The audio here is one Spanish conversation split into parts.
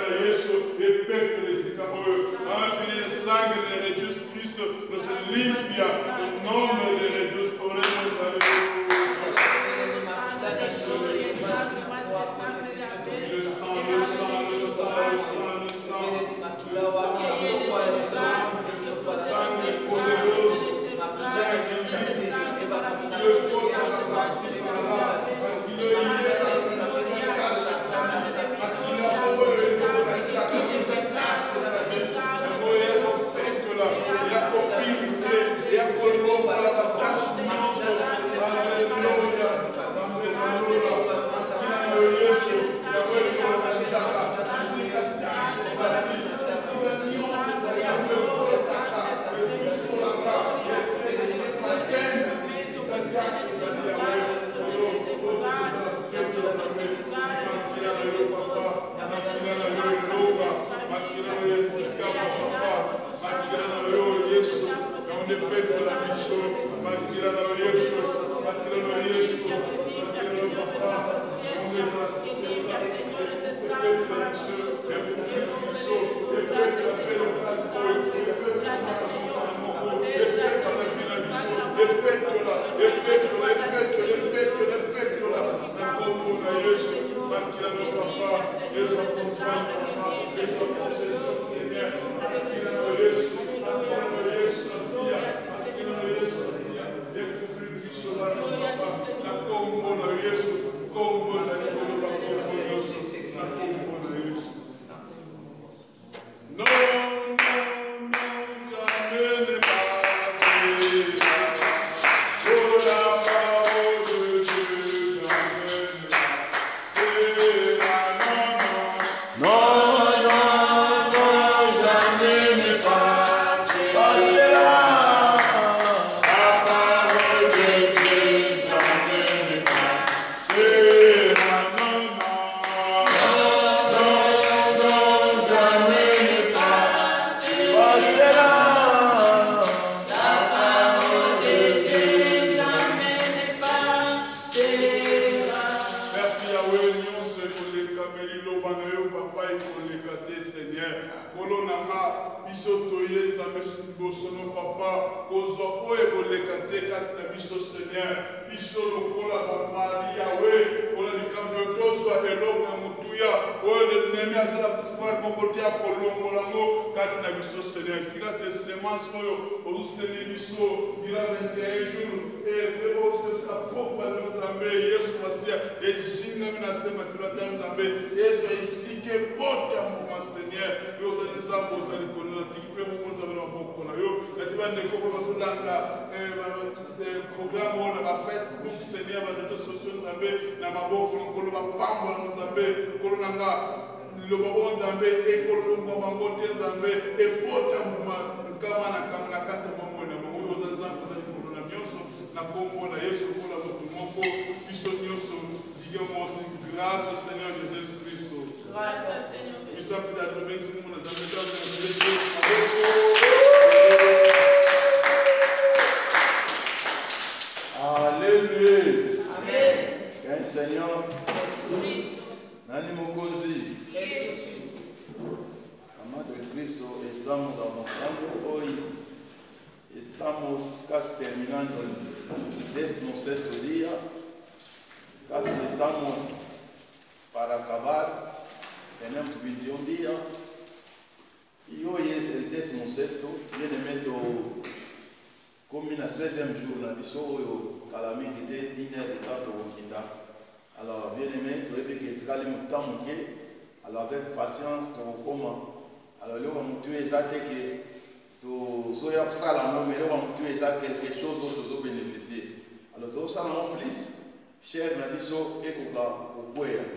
Yesu, repete esse caminho. Amplia sangue de Jesus Cristo, nos limpia o nome de Jesus, oremos a Deus.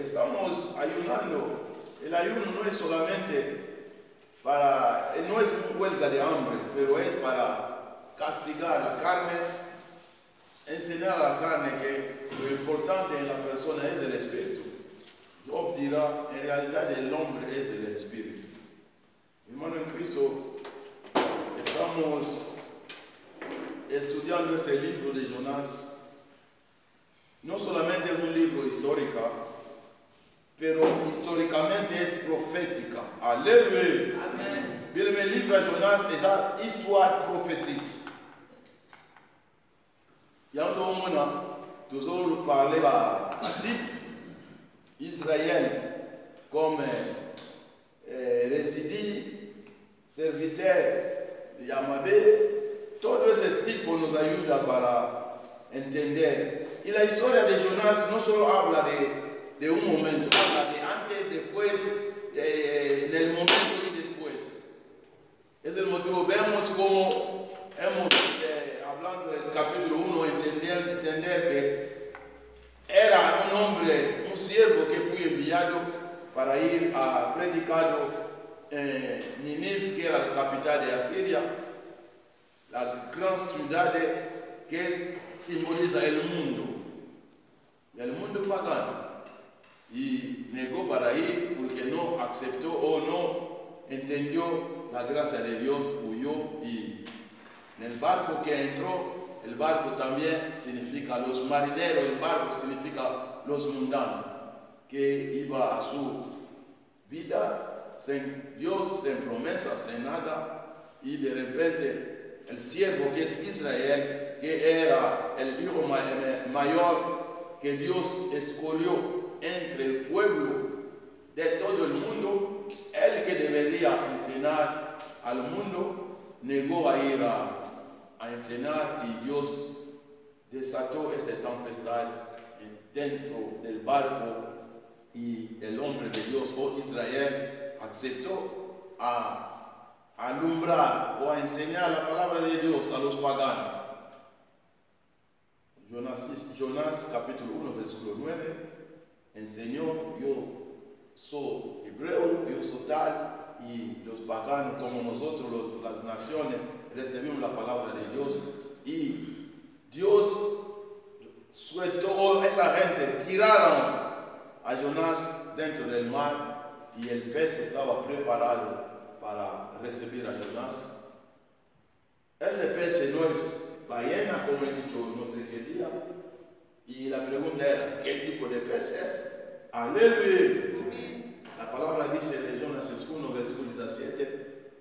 Estamos ayunando. El ayuno no es solamente no es una huelga de hambre, pero es para castigar la carne, enseñar a la carne que lo importante en la persona es el espíritu. Job dirá, en realidad el hombre es el espíritu. Hermano en Cristo, estamos estudiando este libro de Jonás. No solamente es un libro histórico, pero históricamente es profética. Alléluia. Bien, le livre de Jonas est une histoire prophétique. Il y a un moment, toujours parler à type Israël comme résident, serviteur de Yahweh. Todos esses tipos nos ayudan para entender. Y la historia de Jonas no solo habla de un momento, habla de antes, después, del momento y después. Es el motivo, vemos como hemos, hablando del capítulo 1, entender que era un hombre, un siervo que fue enviado para ir a predicar en Nínive, que era la capital de Asiria, la gran ciudad que simboliza el mundo pagano. Y negó para ir porque no aceptó o no entendió la gracia de Dios, huyó, y en el barco que entró, el barco también significa los marineros, el barco significa los mundanos, que iba a su vida sin Dios, sin promesas, sin nada, y de repente el siervo que es Israel, que era el hijo mayor que Dios escogió entre el pueblo de todo el mundo, el que debería enseñar al mundo, negó a ir a enseñar, y Dios desató esta tempestad dentro del barco, y el hombre de Dios, Israel, aceptó a alumbrar o a enseñar la palabra de Dios a los paganos. Jonás capítulo 1, versículo 9, enseñó: yo soy hebreo, yo soy tal, y los paganos como nosotros, las naciones, recibimos la palabra de Dios, y Dios sueltó a esa gente, tiraron a Jonás dentro del mar, y el pez estaba preparado para recibir a Jonás. Ese pez no es ballena, como he dicho, no sé qué día, y la pregunta era: ¿qué tipo de pez es? Aleluya. La palabra dice en Jonás 1, versículo 17,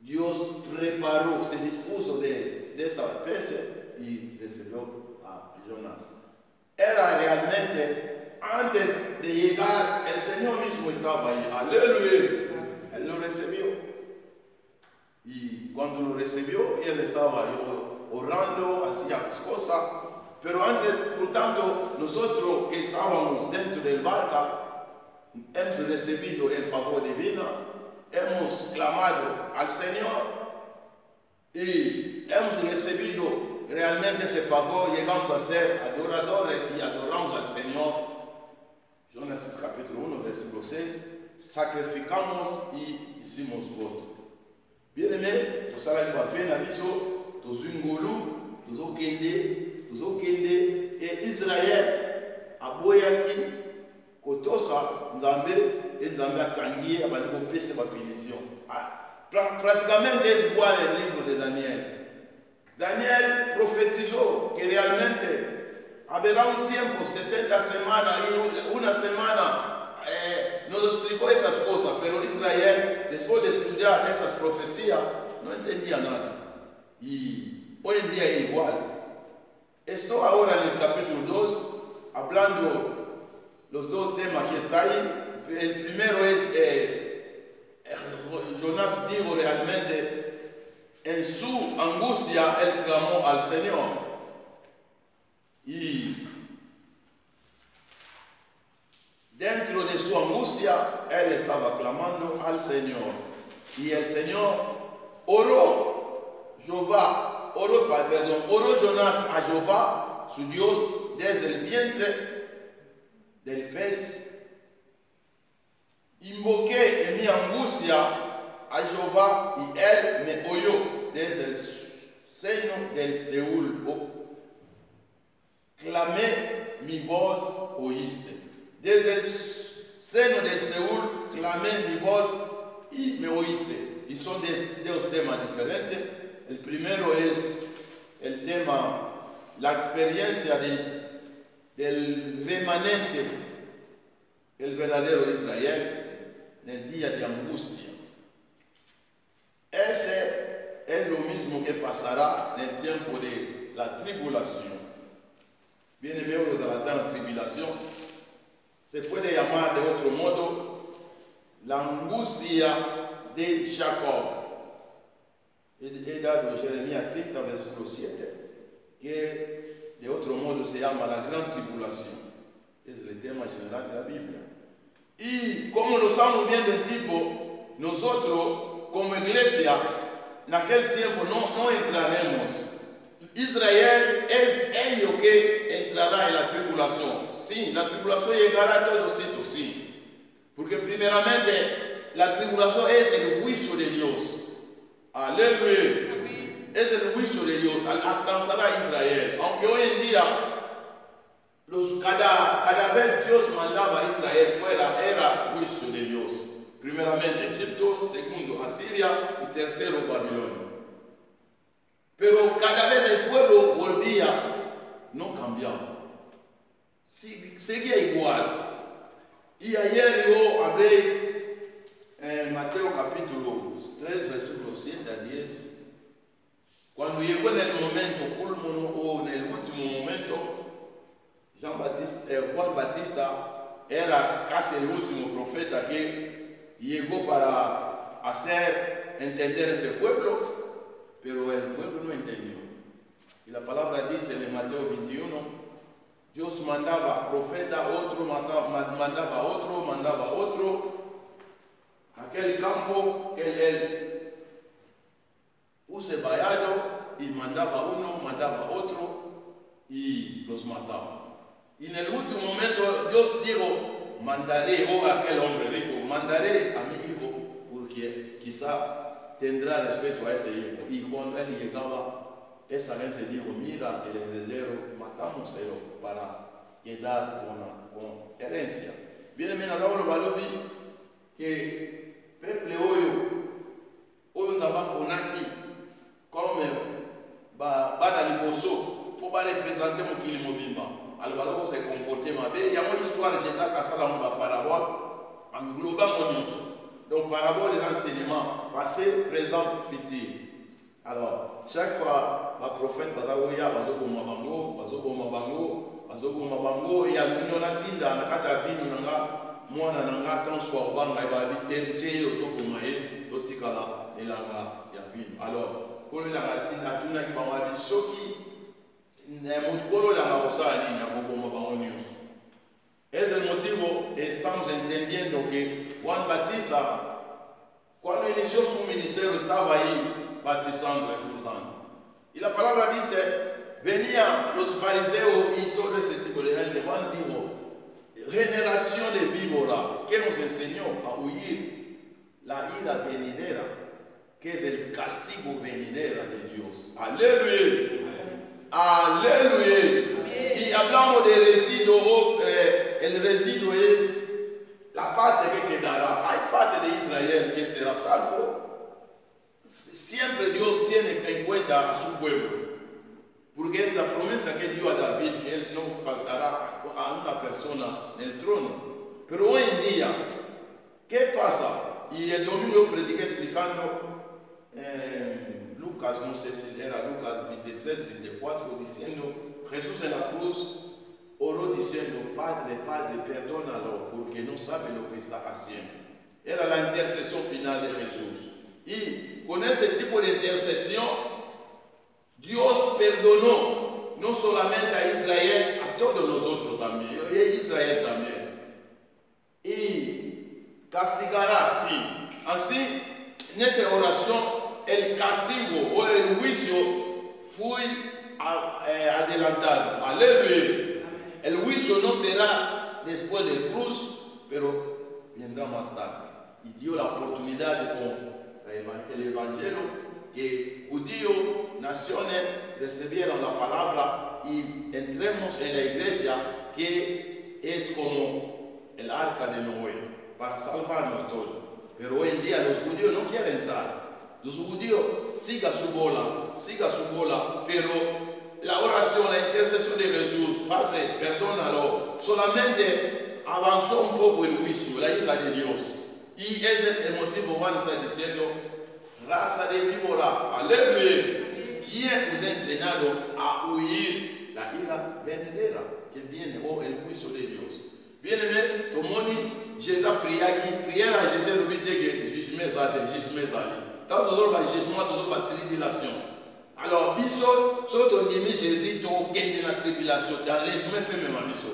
Dios preparó, se dispuso de esa pez y recibió a Jonás. Era realmente, antes de llegar, el Señor mismo estaba ahí. Aleluya. Él lo recibió. Y cuando lo recibió, él estaba ahí orando, hacía las cosas. Pero antes, por tanto, nosotros que estábamos dentro del barco, hemos recibido el favor divino, hemos clamado al Señor y hemos recibido realmente ese favor, llegando a ser adoradores y adoramos al Señor. Jonás capítulo 1, versículo 6, sacrificamos y hicimos voto. Bien-aimés, tout ça là, il va faire la biso, tous une goulou, tous au kende, et Israël, a boyaki, kotosa, nzambe, et nzambe a kangié, a bali ko pese ba bénédiction. Pratiquement, dès voir le livre de Daniel. Daniel profetizó que realmente habrá un tiempo, 70 semanas, y una semana, nos explicó esas cosas, pero Israel, después de estudiar esas profecías, no entendía nada. Y hoy en día es igual. Estoy ahora en el capítulo 2, hablando los dos temas que están ahí. El primero es, Jonás dijo realmente, en su angustia, él clamó al Señor. Y dentro de su angustia, él estaba clamando al Señor. Y el Señor oró Jonás a Jehová, su Dios, desde el vientre del pez. Invoqué en mi angustia a Jehová y él me oyó desde el seno del Seúl. Clamé, mi voz oíste. Desde el seno del Seúl clamé mi voz y me oíste. Y son dos temas diferentes. El primero es el tema, la experiencia del remanente el verdadero Israel en el día de angustia. Ese es lo mismo que pasará en el tiempo de la tribulación. Vienen miembros de la gran tribulación. Se puede llamar de otro modo la angustia de Jacob. He dado Jeremías 30, versículo 7, que de otro modo se llama la gran tribulación. Es el tema general de la Biblia. Y como lo estamos viendo en tipo, nosotros como iglesia en aquel tiempo no entraremos. Israel es ello que entrará en la tribulación. Sí, la tribulación llegará a todos sitios, sí. Porque primeramente la tribulación es el juicio de Dios. Aleluya. Es el juicio de Dios. Alcanzará a Israel. Aunque hoy en día cada vez Dios mandaba a Israel fuera, era juicio de Dios. Primeramente Egipto, segundo Asiria y tercero Babilonia. Pero cada vez el pueblo volvía, no cambiaba. Seguía igual. Y ayer yo hablé en Mateo capítulo 3, versículos 7 a 10. Cuando llegó en el momento culmino o en el último momento, Juan Batista era casi el último profeta que llegó para hacer entender ese pueblo, pero el pueblo no entendió. Y la palabra dice en Mateo 21, Dios mandaba profeta, otro mandaba otro. Aquel campo, él puse vallado y mandaba uno, mandaba otro y los mataba. Y en el último momento Dios dijo, mandaré, o aquel hombre dijo, mandaré a mi hijo porque quizá tendrá respeto a ese hijo. Y cuando él llegaba, esa gente dijo, mira el heredero, matámoslo para quedar con herencia. Viene bien a lo balobi que peple hoy estaba con aquí, come va a liboso, pour pas représenter mon kilimo bimba. Alors se comporter ma bé, il y a une histoire de Jésus à la parabole, englobant mon news. Donc parabole les enseignements passé, présent, futur. Alors chaque fois le prophète bazagoya bazokoma bango et alunyo natinda nakata vino nanga mwana nanga transwa banga ba héritier otokoma ye totikala elanga ya vino. Alors pour la natinda tuna ki bamwa soki mutpolo la osala nini akokoma bango news. Es el motivo estamos entendiendo que Juan Batista cuando inició su ministerio estaba ahí batizando el Jordán. Y la palabra dice, venían los fariseos y todo ese tipo de gente. Juan dijo, generación de víbora, que nos enseñó a huir la ira venidera, que es el castigo venidera de Dios. Aleluya. Aleluya. Y hablamos de residuo, el residuo es la parte que quedará. Hay parte de Israel que será salvo. Siempre Dios tiene en cuenta a su pueblo, porque es la promesa que dio a David, que él no faltará a una persona en el trono. Pero hoy en día, ¿qué pasa? Y el domingo yo prediqué explicando Lucas, no sé si era Lucas 23, 24, diciendo, Jesús en la cruz oró diciendo, Padre, Padre, perdónalo, porque no sabe lo que está haciendo. Era la intercesión final de Jesús. Y con ese tipo de intercesión, Dios perdonó no solamente a Israel, a todos nosotros también, y a Israel también. Y castigará, sí. Así, en esa oración, el castigo o el juicio fue adelantado. Aleluya. El juicio no será después del cruz, pero vendrá más tarde. Y dio la oportunidad de con el Evangelio que judíos, naciones recibieron la palabra y entremos en la iglesia que es como el arca de Noé para salvarnos todos. Pero hoy en día los judíos no quieren entrar. Los judíos sigan su bola, pero la oración, la intercesión de Jesús, Padre, perdónalo, solamente avanzó un poco el juicio, la ira de Dios. Y ese es el motivo, Juan está diciendo, raza de víbora, aleluya. ¿Quién os ha enseñado a huir la ira venidera que viene, o el juicio de Dios? Viene, tomoni, Jésus a prié, prière à Jésus, le but est que jugement zali. Tant toujours par jugement, toujours par tribulation. Alors, biso, surtout Jésus, tu as la tribulation, dans les humains fait même à biso.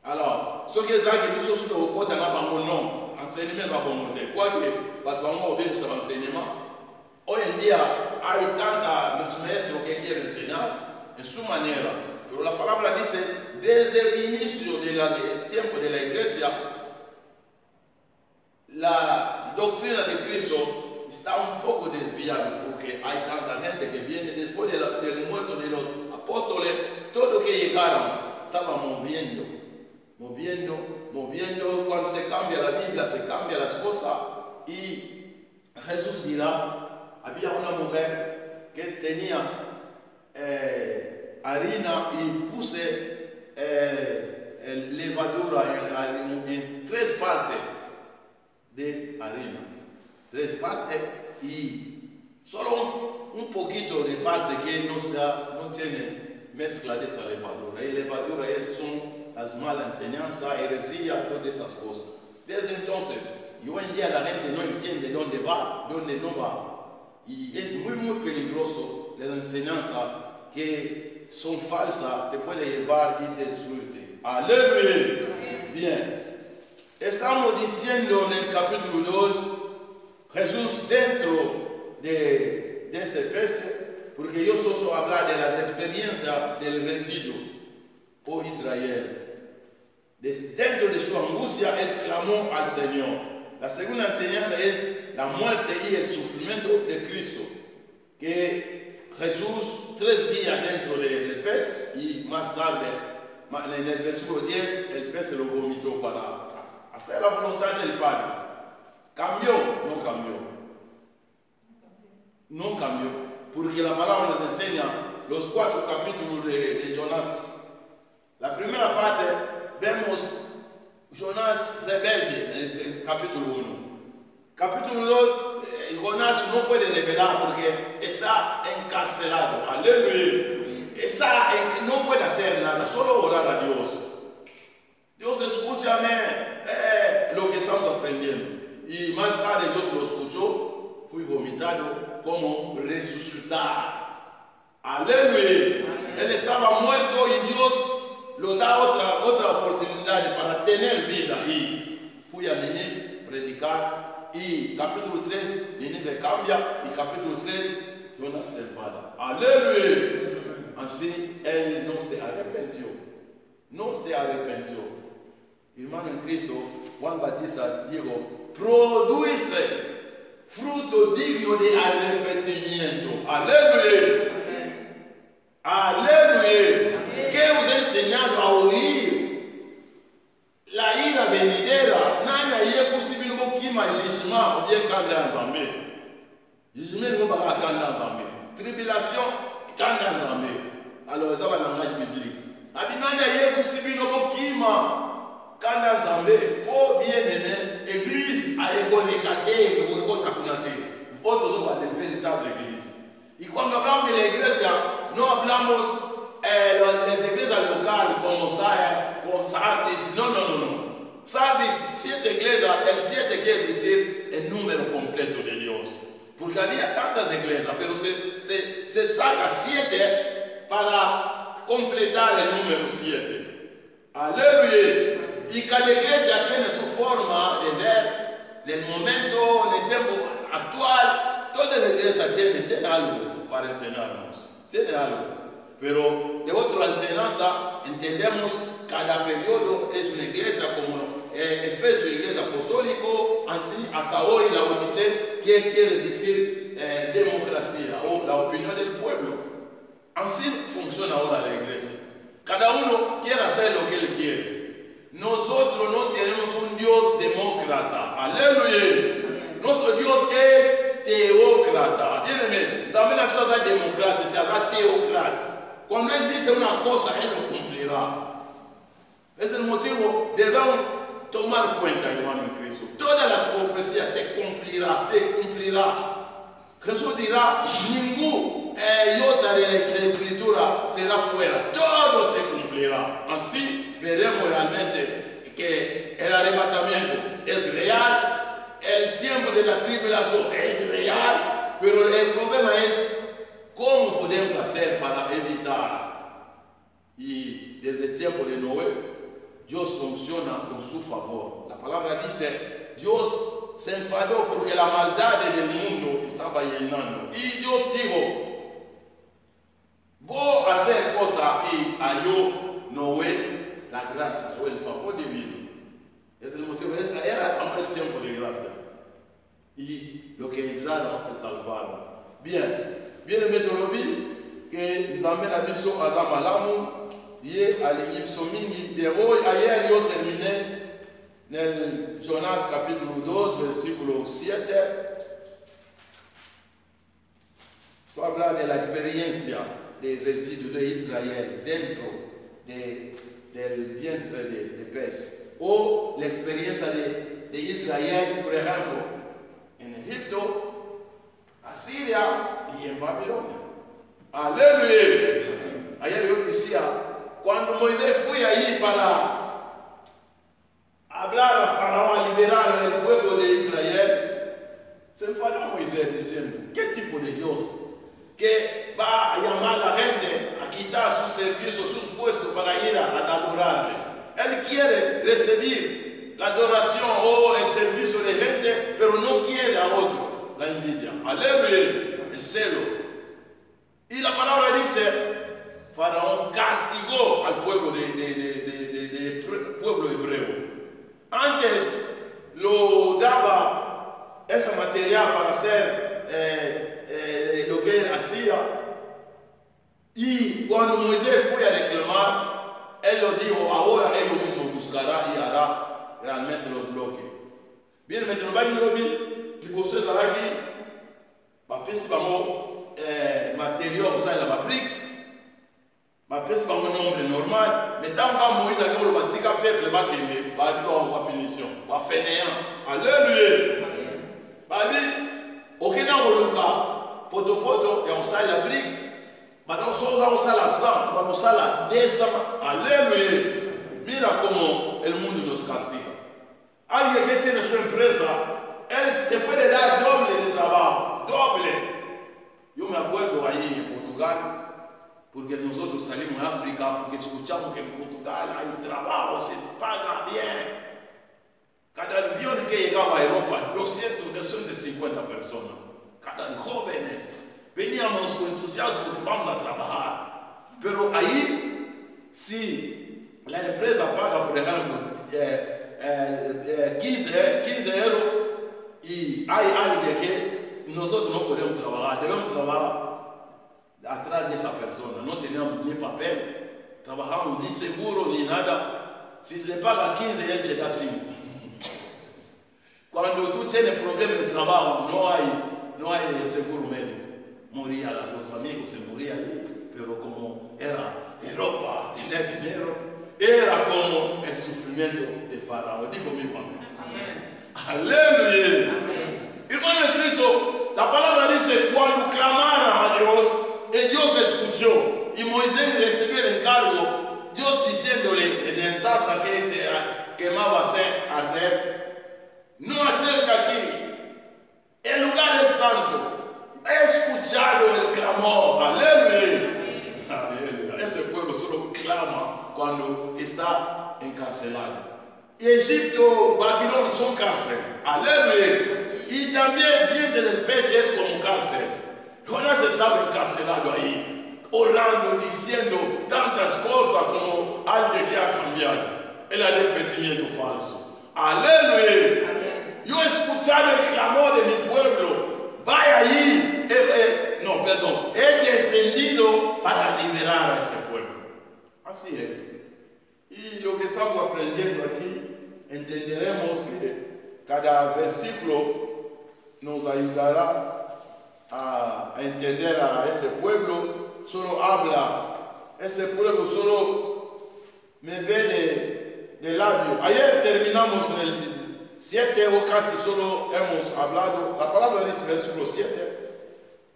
Alors, ce que ça que biso, surtout au côté de mon nom, enseignement va monter. Quoi que, parce qu'on obéit sur l'enseignement. Hoy en día hay tantos maestros que quieren enseñar en su manera, pero la palabra dice, desde el inicio del tiempo de la iglesia, la doctrina de Cristo está un poco desviada, porque hay tanta gente que viene después del muerto de los apóstoles, todo que llegaron estaba moviendo, cuando se cambia la Biblia, se cambian las cosas, y Jesús dirá, había una mujer que tenía harina y puse levadura en 3 partes de harina. 3 partes y solo un poquito de parte que no tiene mezcla de esa levadura. Y levadura son las malas enseñanzas, heresía, todas esas cosas. Desde entonces, y hoy en día la gente no entiende dónde va, dónde no va. Y es muy peligroso las enseñanzas que son falsas, te pueden llevar y destruirte. Aleluya. Bien. Estamos diciendo en el capítulo 2, Jesús dentro de ese pez, porque yo solo hablar de las experiencias del residuo, oh Israel. Dentro de su angustia, él clamó al Señor. La segunda enseñanza es la muerte y el sufrimiento de Cristo, que Jesús 3 días dentro del pez y más tarde, en el versículo 10, el pez se lo vomitó para hacer la voluntad del Padre. ¿Cambió? No cambió. No cambió, porque la palabra nos enseña los 4 capítulos de Jonás. La primera parte vemos Jonás rebelde en el capítulo 1. Capítulo 2, Jonás no puede revelar porque está encarcelado. Aleluya. No puede hacer nada, solo orar a Dios. Dios, escúchame lo que estamos aprendiendo. Y más tarde Dios lo escuchó, fui vomitado como resucitar. Aleluya. Él estaba muerto y Dios lo da otra oportunidad para tener vida. Y fui a Nínive predicar. Y capítulo 3, Nínive cambia. Y capítulo 3, Jonás se enfada. Aleluya. Así él no se arrepintió. No se arrepintió. Hermano en Cristo, Juan Bautista dijo, produce fruto digno de arrepentimiento. Aleluya. Aleluya. Que os he enseñado a oír la ira venidera. Nada es posible que mais jugement ou bien quand en Zambé. Jugement ne va pas quand en Zambé. Tribulation quand en Zambé. Alors ça va dans le langage biblique. Nada est possible que quand en Zambé. Pour bien aimer, l'église a école cathée ou école takunate. Autres sont des véritables églises. Y cuando hablamos de la iglesia, no hablamos las iglesias locales como Sardis. No. Sardis, 7 iglesias, el 7 quiere decir el número completo de Dios. Porque había tantas iglesias, pero se saca 7 para completar el número 7. Aleluya. Y cada iglesia tiene su forma de ver el momento, el tiempo actual. Toda la iglesia tiene algo para enseñarnos. Tiene algo. Pero de otra enseñanza entendemos cada periodo es una iglesia como Efesio, iglesia apostólica, así hasta hoy la Odisea, que quiere decir democracia o la opinión del pueblo. Así funciona ahora la iglesia. Cada uno quiere hacer lo que él quiere. Nosotros no tenemos un Dios demócrata. Aleluya. Nuestro Dios es teócrata. También la persona es democrática, es teócrata. Cuando él dice una cosa, él lo cumplirá. Es el motivo, debemos tomar cuenta, hermano en Cristo. Todas las profecías se cumplirá. Jesús dirá, ningún iota de la escritura será fuera. Todo se cumplirá. Así veremos realmente que el arrebatamiento es real, el tiempo de la tribulación es real, pero el problema es cómo podemos hacer para evitar. Y desde el tiempo de Noé, Dios funciona con su favor. La palabra dice, Dios se enfadó porque la maldad del mundo estaba llenando. Y Dios dijo, voy a hacer cosas y halló Noé la gracia o el favor divino. Es el motivo, era el tiempo de gracia. Y lo que entraron se salvaron. Bien, metodologie que nous amène à Bisso Azamalamu, lié à l'Egypte Mingi. Et ayer yo terminé en Jonas capítulo 2, versículo 7. Esto habla de la experiencia del residuo de Israel dentro del vientre de pez. O la experiencia de Israel, por ejemplo, en Egipto, Asiria y en Babilonia. Aleluya. Ayer yo decía, cuando Moisés fue ahí para hablar a Faraón, a liberar al pueblo de Israel, se enfadó Moisés diciendo, ¿qué tipo de Dios que va a llamar a la gente a quitar sus servicios, sus puestos para ir a adorarle? Él quiere recibir la adoración o el servicio de gente, pero no quiere a otro, la envidia. Aleluya, el celo. Y la palabra dice, Faraón castigó al pueblo pueblo hebreo. Antes lo daba ese material para hacer lo que él hacía. Y cuando Moisés fue a reclamar, él lo dijo, ahora ellos mismos buscarán y hará realmente los bloques. Bien, maintenant, il faut se dire que si vamos matériaux ça la fabrique, ma pèse pas un nombre normal, mais tant que Moïse a dit le batika peuple va tomber, va avoir une punition, va faire néant. Alléluia. Bali, aucun oluka, poto et on sait la brique, maintenant on sait la sang, on sait la descente. Alléluia. Mira como el mundo nos castiga. Alguien que tiene su empresa, él te puede dar doble de trabajo, doble. Yo me acuerdo ahí en Portugal, porque nosotros salimos a África, porque escuchamos que en Portugal hay trabajo, se paga bien. Cada avión que llegaba a Europa, 250 personas, cada jóvenes, veníamos con entusiasmo porque vamos a trabajar. Pero ahí, si la empresa paga, por ejemplo, 15 euros, y hay alguien que nosotros no podemos trabajar, debemos trabajar atrás de esa persona, no teníamos ni papel, trabajamos ni seguro ni nada. Si le paga 15, él te da 5. Cuando tú tienes problemas de trabajo, no hay seguro médico. Morían los amigos, se morían ahí, pero como era Europa, tener dinero, era como el sufrimiento de Faraón. Digo mi mamá. Aleluya. Hermano de Cristo, la palabra dice, cuando clamaron a Dios, y Dios escuchó, y Moisés recibió el encargo, Dios diciéndole en el sasa que se quemaba sin arder, no acerca aquí, el lugar es santo, he escuchado el clamor, aleluya. Aleluya. Ese pueblo solo clama cuando está encarcelado. Egipto, Babilonia son cárcel, aleluya. Y también vientre del pez es como cárcel. Jonás estaba encarcelado ahí, orando, diciendo tantas cosas como alguien que ha cambiado. El arrepentimiento falso. Aleluya. Yo he escuchado el clamor de mi pueblo. Vaya ahí. He descendido para liberar a ese pueblo. Así es. Y lo que estamos aprendiendo aquí, entenderemos que cada versículo nos ayudará a entender a ese pueblo. Solo habla, ese pueblo solo me ve de labio. Ayer terminamos en el 7 o casi solo hemos hablado. La palabra dice versículo 7.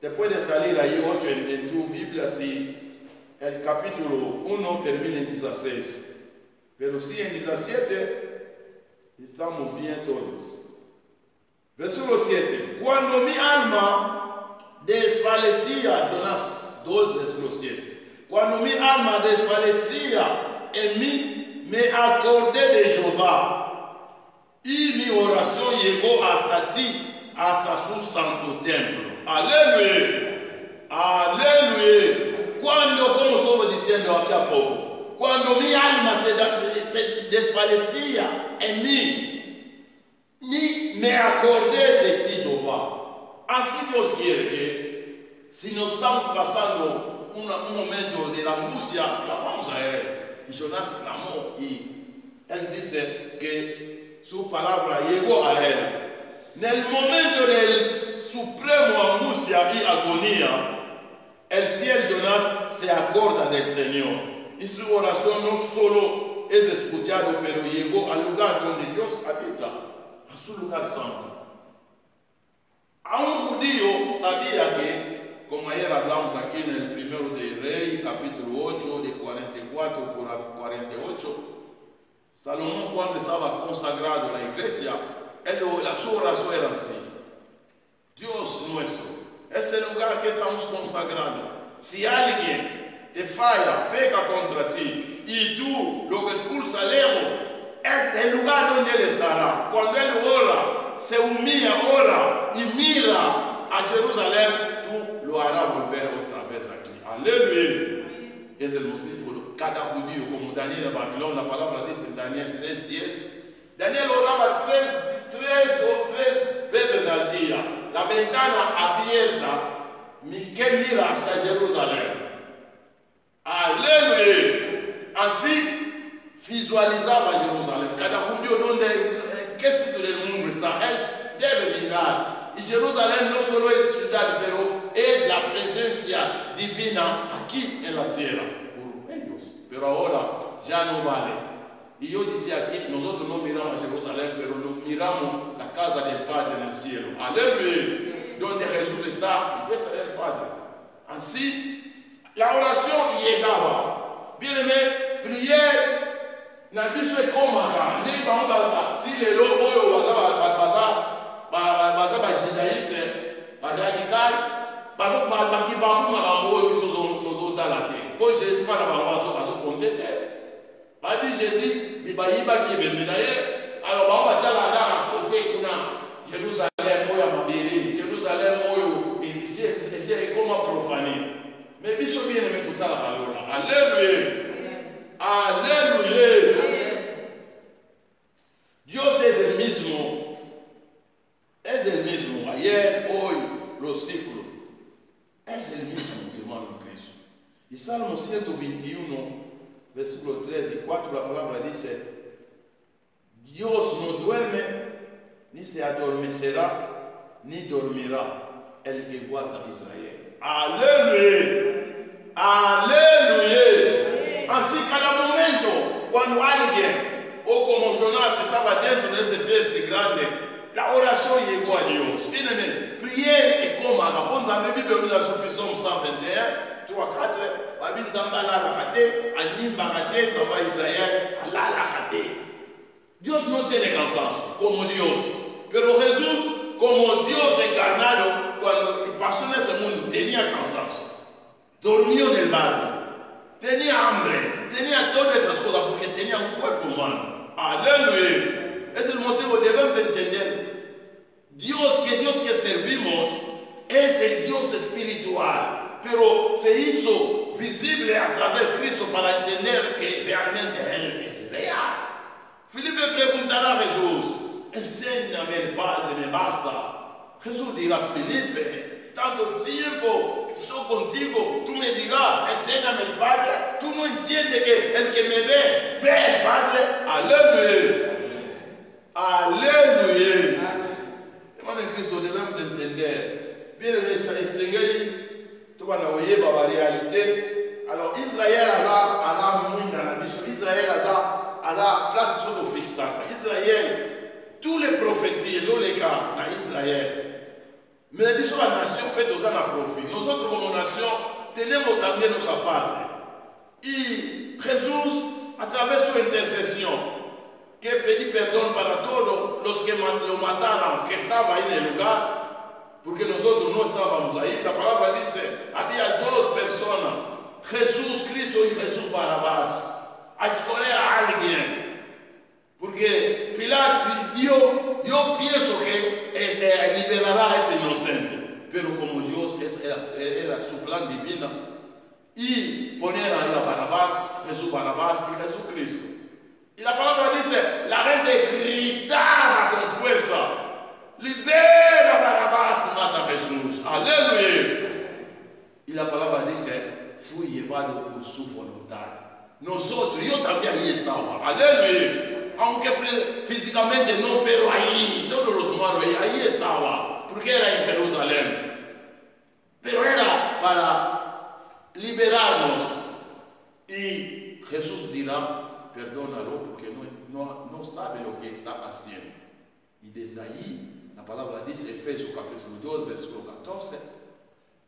Te puedes salir ahí 8 en tu Biblia si el capítulo 1 termina en 16. Pero si en 17 estamos bien todos. Versículo 7. Cuando mi alma desfallecía, Jonás 2, versículo 7. Cuando mi alma desfallecía en mí, me acordé de Jehová. Y mi oración llegó hasta ti, hasta su santo templo. Aleluya. Aleluya. Cuando, como estamos diciendo aquí a poco, cuando mi alma se desfallecía en mí, me acordé de ti, Jehová. Así Dios quiere que si nos estamos pasando un momento de angustia, clamamos a Él. Y Jonás clamó y Él dice que su palabra llegó a Él. En el momento del supremo angustia y agonía, el fiel Jonás se acorda del Señor. Y su oración no solo es escuchado, pero llegó al lugar donde Dios habita, a su lugar santo. A un judío sabía que, como ayer hablamos aquí en el primero de Rey, capítulo 8, de 44 por 48, Salomón cuando estaba consagrado a la iglesia, su oración era así: Dios nuestro, este lugar que estamos consagrando, si alguien te falla, peca contra ti, y tú lo expulsas lejos, es el lugar donde él estará. Cuando él ora, se humilla, ora y mira a Jerusalén, tú lo harás volver otra vez aquí. Aleluya. Es el motivo, cada judío, como Daniel en Babilón, la palabra dice en Daniel 6:10, Daniel oraba tres veces al día, la ventana abierta, que mira hacia Jerusalén. Aleluya. Así visualizaba Jerusalén. Cada judío en qué sitio del mundo está, él debe mirar. Y Jerusalén no solo es ciudad, pero es la presencia divina aquí en la tierra por ellos. Pero ahora ya no vale. Y yo decía aquí, nosotros no miramos a Jerusalén, pero nos miramos la casa del Padre en el cielo. Aleluya. Donde Jesús está, y está el Padre. Así, la oración llegaba. Bien, prière. Na biso ekomaka ndenge bango batile eloko oyo baza bajudaïste baradical baki bakumaka oyo biso tozotala te mpo jésus bana bango bazokonte te babi jésus bayibaki ebembe na ye alors bango batala kaka kote kuna Jérusalem oyo ya mabele Jérusalem oyo esi ekoma profane mais biso bien aimé totalaka lola. Alléluia. Aleluya. Dios es el mismo ayer, hoy, los siglos. Es el mismo, hermano Cristo. Y Salmo 121, versículo 3 y 4, la palabra dice: Dios no duerme, ni se adormecerá, ni dormirá el que guarda a Israel. Aleluya. Aleluya. Así cada momento, cuando alguien, o como Jonás estaba dentro de ese pez grande, la oración llegó a Dios. Miren, prière et comme la bonne amie Bible la Somme 121, 3, 4, Babin Zamba la rakate, Anim Barate, Zamba Israël, la rakate. Dios no tiene cansancio como Dios, pero Jesús, como Dios encarnado, cuando pasó en ese mundo, tenía cansancio. Dormió en el barco. Tenía hambre, tenía todas esas cosas porque tenía un cuerpo humano. Aleluya. Es el motivo, debemos entender. Dios que servimos es el Dios espiritual, pero se hizo visible a través de Cristo para entender que realmente Él es real. Felipe preguntará a Jesús: enséñame el Padre, me basta. Jesús dirá: Felipe, tanto tiempo estoy contigo, tú me dirás, enséñame el Padre. Tú no entiendes que el que me ve al Padre. Aleluya. Aleluya. Hermano en Cristo, debemos entender. Bien, el Seigneur, tu vas a oír la réalité. Alors, Israël a muy dans la mission. Israël a à la place de fixée. Israël, tous les prophéties, ils ont les cas dans Israël. Mais ils sont la nation, fait aux ans à profit. Nous autres, comme nation, tenemos también notre part. Et Jésus, à travers son intercession, qui pedit perdón para todos los que lo mataron, que estaban ahí en el lugar, porque nosotros no estábamos ahí. La palabra dice, había dos personas, Jesús Cristo y Jesús Barabás, a escoger a alguien. Porque Pilato, yo pienso que liberará a ese inocente, pero como Dios era su plan divino, y poner ahí a Barabás, Jesús Barabás y Jesucristo. Y la palabra dice, la gente gritaba con fuerza, libera a Barabás, mata a Jesús, aleluya. Y la palabra dice, fui llevado por su voluntad. Nosotros, yo también ahí estaba, aleluya. Aunque físicamente no, pero ahí, todos los humanos, ahí estaba, porque era en Jerusalén. Pero era para liberarnos. Y Jesús dirá, perdónalo, porque no sabe lo que está haciendo. Y desde ahí, la palabra dice, Efesios capítulo 2, versículo 14,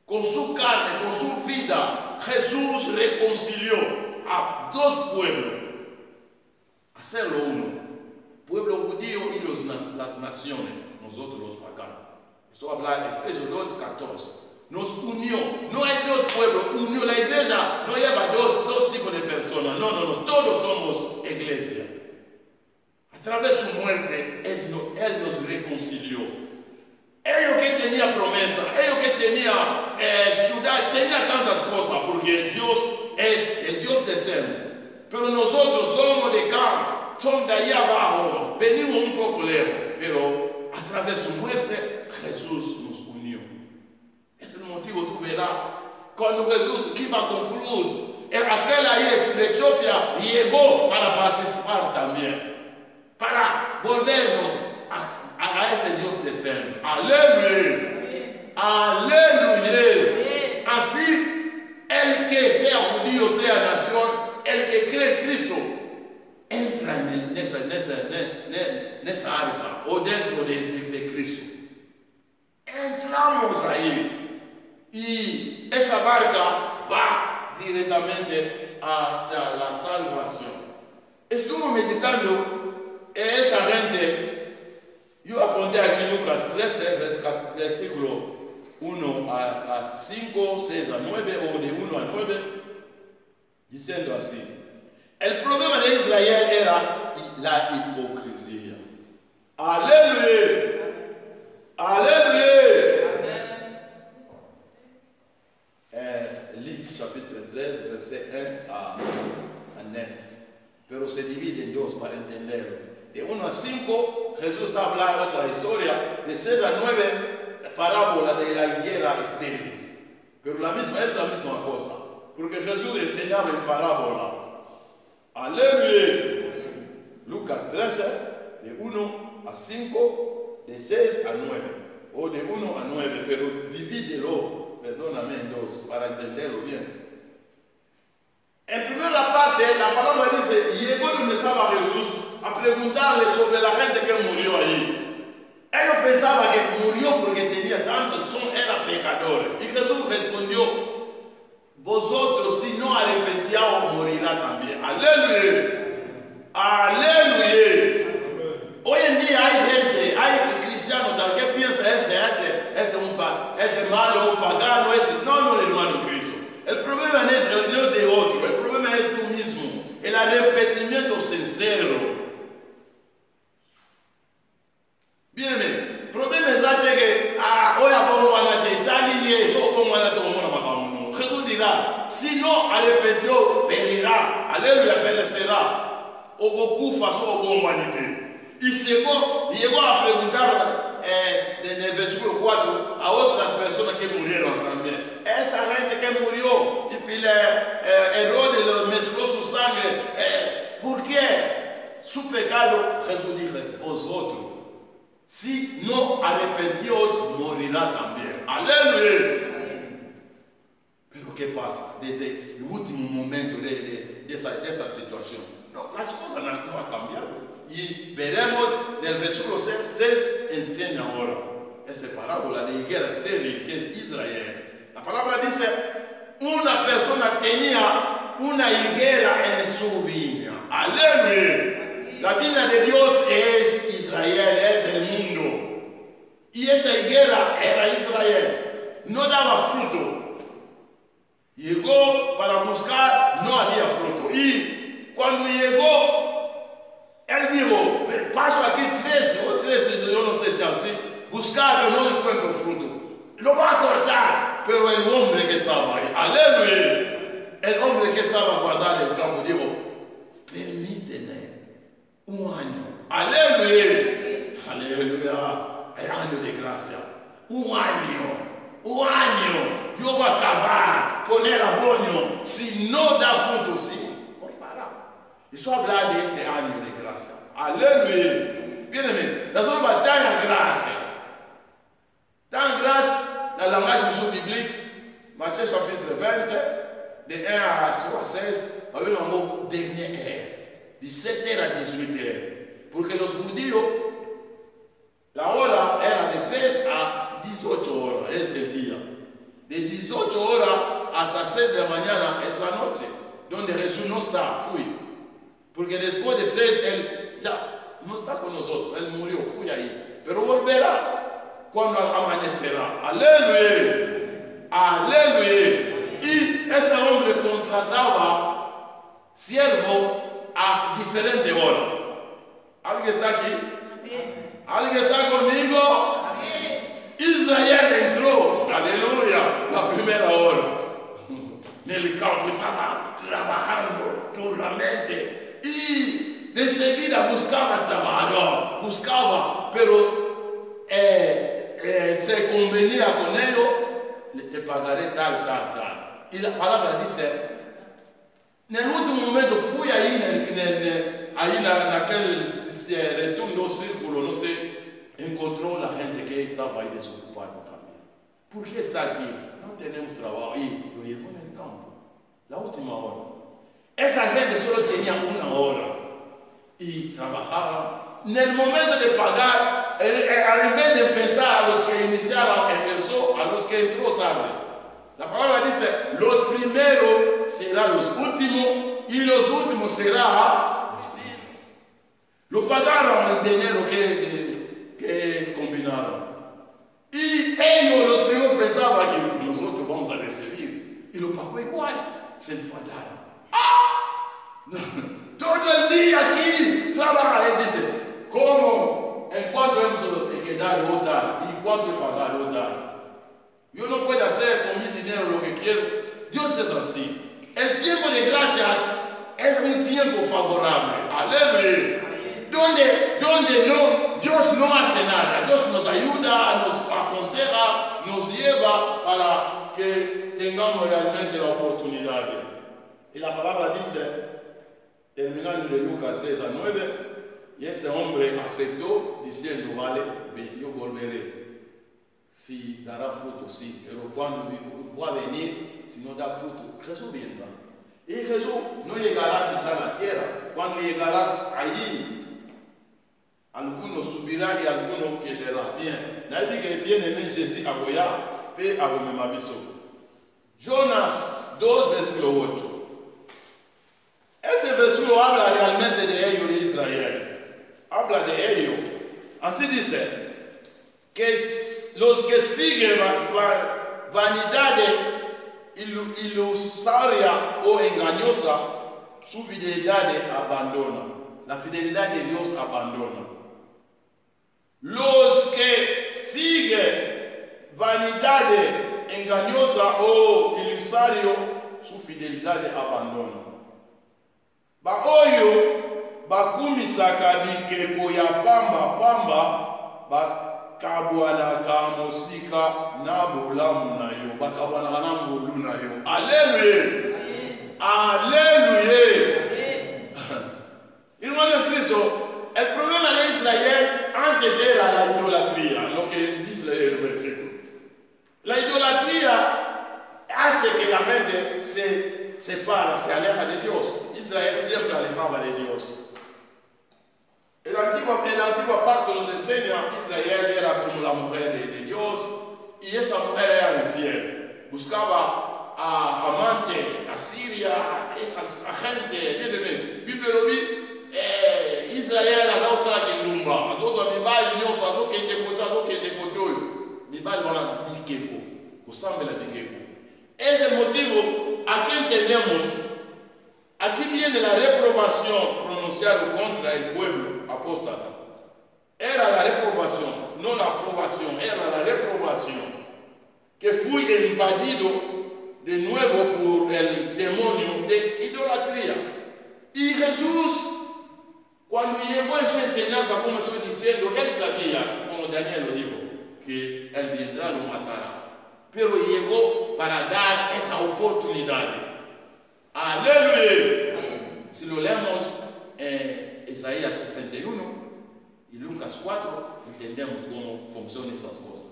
con su carne, con su vida, Jesús reconcilió a dos pueblos. Hacerlo uno, pueblo judío y las naciones, nosotros los paganos. Eso habla en Efesios 2, 14. Nos unió, no hay dos pueblos, unió la iglesia, no lleva dos tipos de personas, no, todos somos iglesia. A través de su muerte, Él nos reconcilió. Ellos que tenían promesa, ellos que tenían ciudad, tenían tantas cosas, porque Dios es el Dios de ser. Pero nosotros somos de acá, somos de ahí abajo, venimos un poco lejos, pero a través de su muerte Jesús nos unió. Es el motivo, tú verás, cuando Jesús iba con cruz, aquel ahí de Etiopía llegó para participar también, para volvernos a ese Dios de ser. Aleluya, aleluya. Así, el que sea judío, sea nación, el que cree en Cristo entra en esa arca o dentro de Cristo. Entramos ahí y esa barca va directamente hacia la salvación. Estuve meditando en esa gente. Yo apunté aquí Lucas 13, versículo 1 a 5, 6 a 9 o de 1 a 9. Diciendo así, el problema de Israel era la hipocresía. Aleluya, aleluya. Luc chapitre 13, verset 1 a 9. Pero se divide en dos para entenderlo. De 1 a 5, Jesús habla otra historia. De 6 a 9, parábola de la higuera estéril. Pero es la misma cosa. Porque Jesús enseñaba en parábola. Aleluya. Lucas 13, de 1 a 5, de 6 a 9. O de 1 a 9, pero divídelo, perdóname, en dos, para entenderlo bien. En primera parte, la palabra dice, llegó donde estaba Jesús a preguntarle sobre la gente que murió allí. Ellos pensaban que murió porque tenía tantos, eran pecadores. Y Jesús respondió, vosotros si no arrepentíos morirá también. Aleluya. Aleluya. Hoy en día hay gente, hay cristianos tal que piensa ese malo, un pagano, no, hermano Cristo. El problema no es el otro, el problema es tú mismo. El arrepentimiento sincero. Bien, el problema es que hoy pongo a la teta y eso como a la toma. Jesús dirá, si no arrepentió, perirá. Aleluya, perecerá. O gokufa so humanité. Y llegó a preguntar en el versículo 4 a otras personas que murieron también. Esa gente que murió, y Herodes mezcló su sangre, ¿por qué? Su pecado, Jesús dijo, vosotros, si no arrepentíos, morirá también. Aleluya. Pero ¿qué pasa? Desde el último momento de esa situación. No, las cosas no han cambiado. Y veremos en el versículo 6 enseña ahora esa parábola de higuera estéril que es Israel. La palabra dice, una persona tenía una higuera en su viña. Aleluya. La viña de Dios es Israel, es el mundo. Y esa higuera era Israel. No daba fruto. Llegó para buscar, no había fruto. Y cuando llegó, él dijo, paso aquí 13, yo no sé si así, buscar, pero no encuentro fruto. Lo va a cortar, pero el hombre que estaba ahí, aleluya, el hombre que estaba guardando el campo, dijo, permíteme un año, aleluya, aleluya, el año de gracia, un año, yo voy a cavar, poner abono, si no da fruto, sí, voy a parar. Eso habla de ese año de gracia, aleluya. Bien-aimé, la zone va dans grâce. Dans grâce, dans le langage biblique, Matthieu chapitre 20, de 1 à 16, avec un mot dernière heure, de 7h à 18h. Porque los judíos, la hora era de 6 a 18 horas, es el día. De 18 horas hasta 6 de la mañana es la noche, donde Jesús no está, fui. Porque después de 6, él ya no está con nosotros, él murió, fui ahí, pero volverá cuando amanecerá. Aleluya, aleluya. Y ese hombre contrataba siervo a diferentes horas. ¿Alguien está aquí? ¿Alguien está conmigo? Israel entró, aleluya, la primera hora. En el campo estaba trabajando duramente y de seguida buscaba trabajo, buscaba, pero se convenía con ellos, te pagaré tal. Y la palabra dice, en el último momento fui ahí, en aquel retorno círculo, no sé, encontró la gente que estaba ahí desocupada también. ¿Por qué está aquí? No tenemos trabajo. Y lo llevó en el campo, la última hora. Esa gente solo tenía una hora y trabajaba. En el momento de pagar, al vez de pensar a los que iniciaron, empezó a los que entró tarde. La palabra dice, los primeros serán los últimos y los últimos serán primeros. Lo pagaron el dinero que combinaron. Y ellos, los primeros, pensaban que nosotros vamos a recibir. Y lo pagó igual. Se enfadaron. Todo el día aquí trabaja. Él dice, ¿cómo? ¿En cuánto hemos de quedar votar? ¿Y cuánto de pagar votar? Yo no puedo hacer con mi dinero lo que quiero. Dios es así. El tiempo de gracias es un tiempo favorable. Aleluya. Donde no, Dios no hace nada. Dios nos ayuda, nos aconseja, nos lleva para que tengamos realmente la oportunidad. Y la palabra dice, terminando de Lucas 6 a 9, y ese hombre aceptó diciendo, vale, yo volveré. Si dará fruto, sí, pero cuando voy a venir, si no da fruto, Jesús vendrá. Y Jesús no llegará a pisar la tierra. Cuando llegarás allí, algunos subirán y algunos quedarán bien. Nadie que viene en Jésus a apoyar, ve a donde me avisó. Jonas 2, versículo 8. Ese versículo habla realmente de ellos, de Israel. Habla de ellos. Así dice, que los que siguen vanidad ilusoria o engañosa, su fidelidad abandona. La fidelidad de Dios abandona. Los que siguen vanidad engañosa o ilusoria, su fidelidad abandona. Baoyo bakumisaka bikeko ya pamba kabwana kamosika na bulamu na yo bakabwana na mbulu na yo. Aleluya. Aleluya. Hermano Cristo, el problema de Israel antes era la idolatría, lo que dice el versículo. La idolatría hace que la gente se separa, se aleja de Dios. Israel siempre alejaba de Dios. El antiguo pacto nos enseña que Israel era como la mujer de Dios y esa mujer era infiel. Buscaba a amante, a Siria, a gente, Biblia lo vi. Israel a causa que lumba, a todos a mi bal, Dios a lo que te mi bal van a piqueco, usando la piqueco. Es el motivo, aquí entendemos, aquí viene la reprobación pronunciada contra el pueblo apóstata. Era la reprobación, no la aprobación, era la reprobación que fue invadido de nuevo por el demonio de idolatría. Y Jesús, cuando llegó en su enseñanza, como estoy diciendo, él sabía, como Daniel lo dijo, que él vendrá lo matará. Pero llegó para dar esa oportunidad. Aleluya. Si lo leemos en Isaías 61 y Lucas 4, entendemos cómo funcionan esas cosas.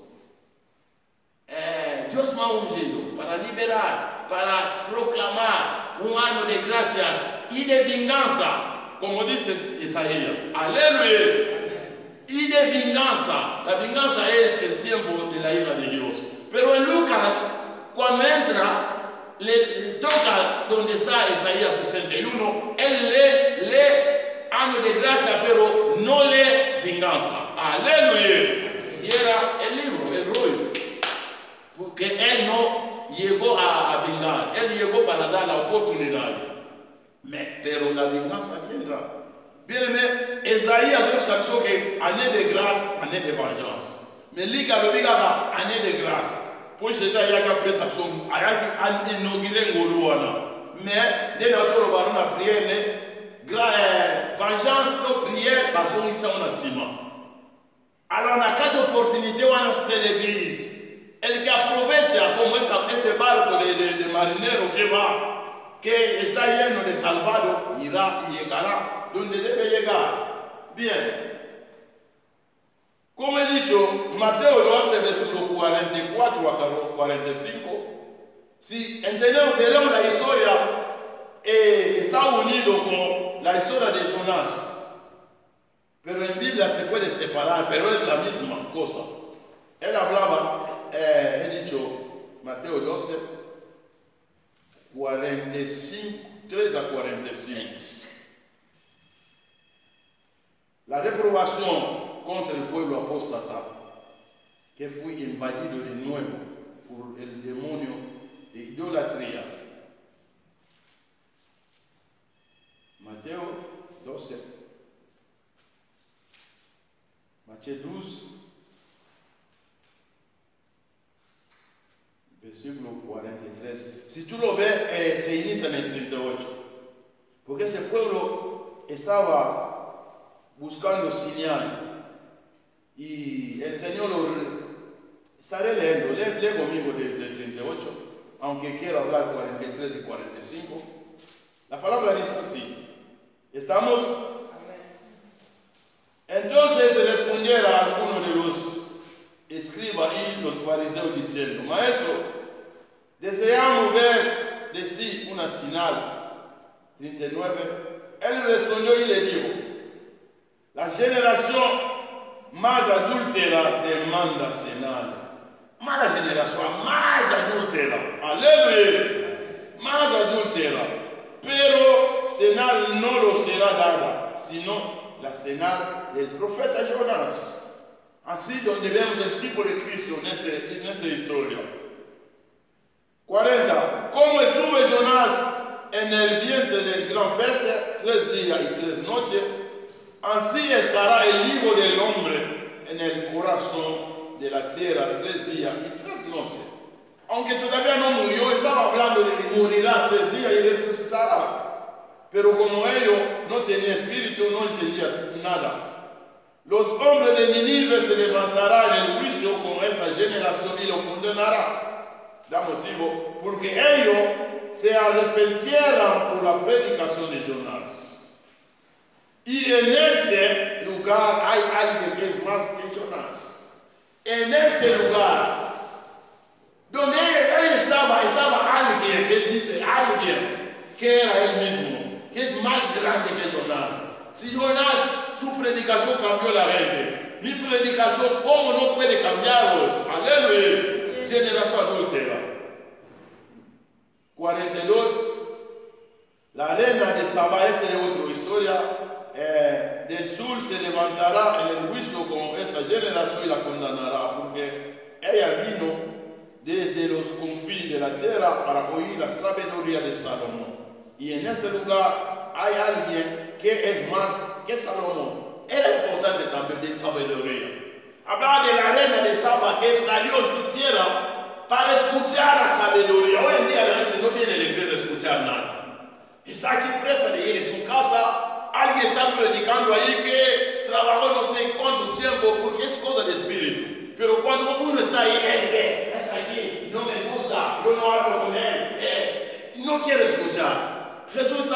Dios me ha ungido para liberar, para proclamar un año de gracias y de venganza, como dice Isaías. Aleluya. Y de venganza. La venganza es el tiempo de la ira de Dios. Pero en Lucas, cuando entra, le toca donde está Isaías 61, él lee año de gracia, pero no lee venganza. Aleluya. Cierra el libro, el rollo. Porque él no llegó a vengar, él llegó para dar la oportunidad. Pero la venganza vendrá. Bien, Isaías pensó que année de grâce, année de vengeance. Mais liga le biga année de grâce. Pues Isaías a perception, a inauguré Ngoluana. Mais dès notre baron a prié, vengeance que prière parce qu'on y s'en a ciment. Alors on a 4 opportunités, on a c'est l'église. El que aprovecha como ese barco de marinero que está lleno de salvado, irá y llegará donde debe llegar. Bien. Como he dicho, Mateo 12, versículo 44 a 45, si entendemos, veremos la historia, está unido con la historia de Jonás. Pero en Biblia se puede separar, pero es la misma cosa. Él hablaba, he dicho, Mateo 12, 45, 3 a 45. La reprobación contra el pueblo apóstata que fue invadido de nuevo por el demonio de idolatría. Mateo 12, Mateo 12, versículo 43. Si tú lo ves, se inicia en el 38. Porque ese pueblo estaba buscando señal. Y el Señor lo estaré leyendo. Lee conmigo desde el 38, aunque quiero hablar 43 y 45. La palabra dice así. ¿Estamos? Entonces respondiera alguno de los escribas y los fariseos diciendo: Maestro, deseamos ver de ti una señal. 39. Él respondió y le dijo: la generación más adúltera demanda señal. Más la generación más adúltera. Aleluya. Más adúltera. Pero señal no lo será dada, sino la señal del profeta Jonás. Así donde vemos el tipo de Cristo en esa historia. 40. Como estuvo Jonás en el vientre del gran pez 3 días y 3 noches, así estará el Hijo del Hombre en el corazón de la tierra 3 días y 3 noches. Aunque todavía no murió, estaba hablando de que morirá 3 días y resucitará. Pero como ellos no tenían espíritu, no entendían nada. Los hombres de Nínive se levantarán en el juicio con esta generación y lo condenará. Da motivo, porque ellos se arrepintieron por la predicación de Jonás. Y en este lugar hay alguien que es más que Jonás. En este lugar, donde él estaba alguien, él dice alguien, que era él mismo. que es más grande que Jonás. Si Jonás, su predicación cambió la gente, mi predicación, ¿cómo no puede cambiarlos? Aleluya. Generación adúltera. 42. La reina de Saba, esa es otra historia. Del sur se levantará en el juicio con esa generación y la condenará, porque ella vino desde los confines de la tierra para oír la sabiduría de Salomón. Y en este lugar hay alguien que es más que Salomón. Era importante también de sabiduría. Hablaba de la reina de Saba que salió en su tierra para escuchar la sabiduría. Hoy en día la gente no viene a la iglesia a escuchar nada. Está aquí presa de ir en su casa. Alguien está predicando ahí que trabajó no sé cuánto tiempo porque es cosa de espíritu. Pero cuando uno está ahí, es aquí, no me gusta, yo no hablo con él, no quiere escuchar. Jesús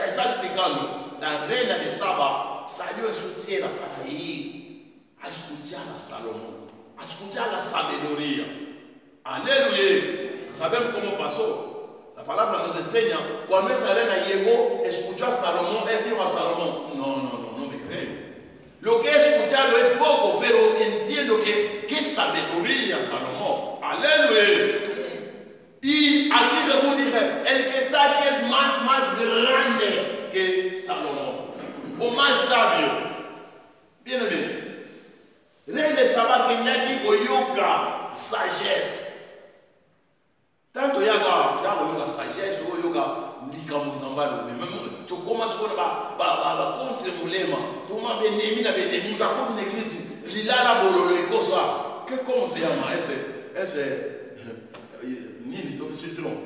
está explicando, la reina de Saba salió en su tierra para ir a escuchar a Salomón, a escuchar la sabiduría. Aleluya. ¿Sabemos cómo pasó? La palabra nos enseña, cuando esa reina llegó, escuchó a Salomón, él dijo a Salomón, no me cree. Lo que he escuchado es poco, pero entiendo que qué sabiduría Salomón. Aleluya. Y aquí Jesús dice, el que está aquí es más grande que Salomón, o más sabio. Bien. Rey de Saba que nadie yoga sagesse. Tanto yaga sagesse, yoga likamutambalo. Même tu commences par contre mulema. Tu m'as béni, tu as comme une église. Lilala bololo ikosa. Que comment se llama ese nini to citron?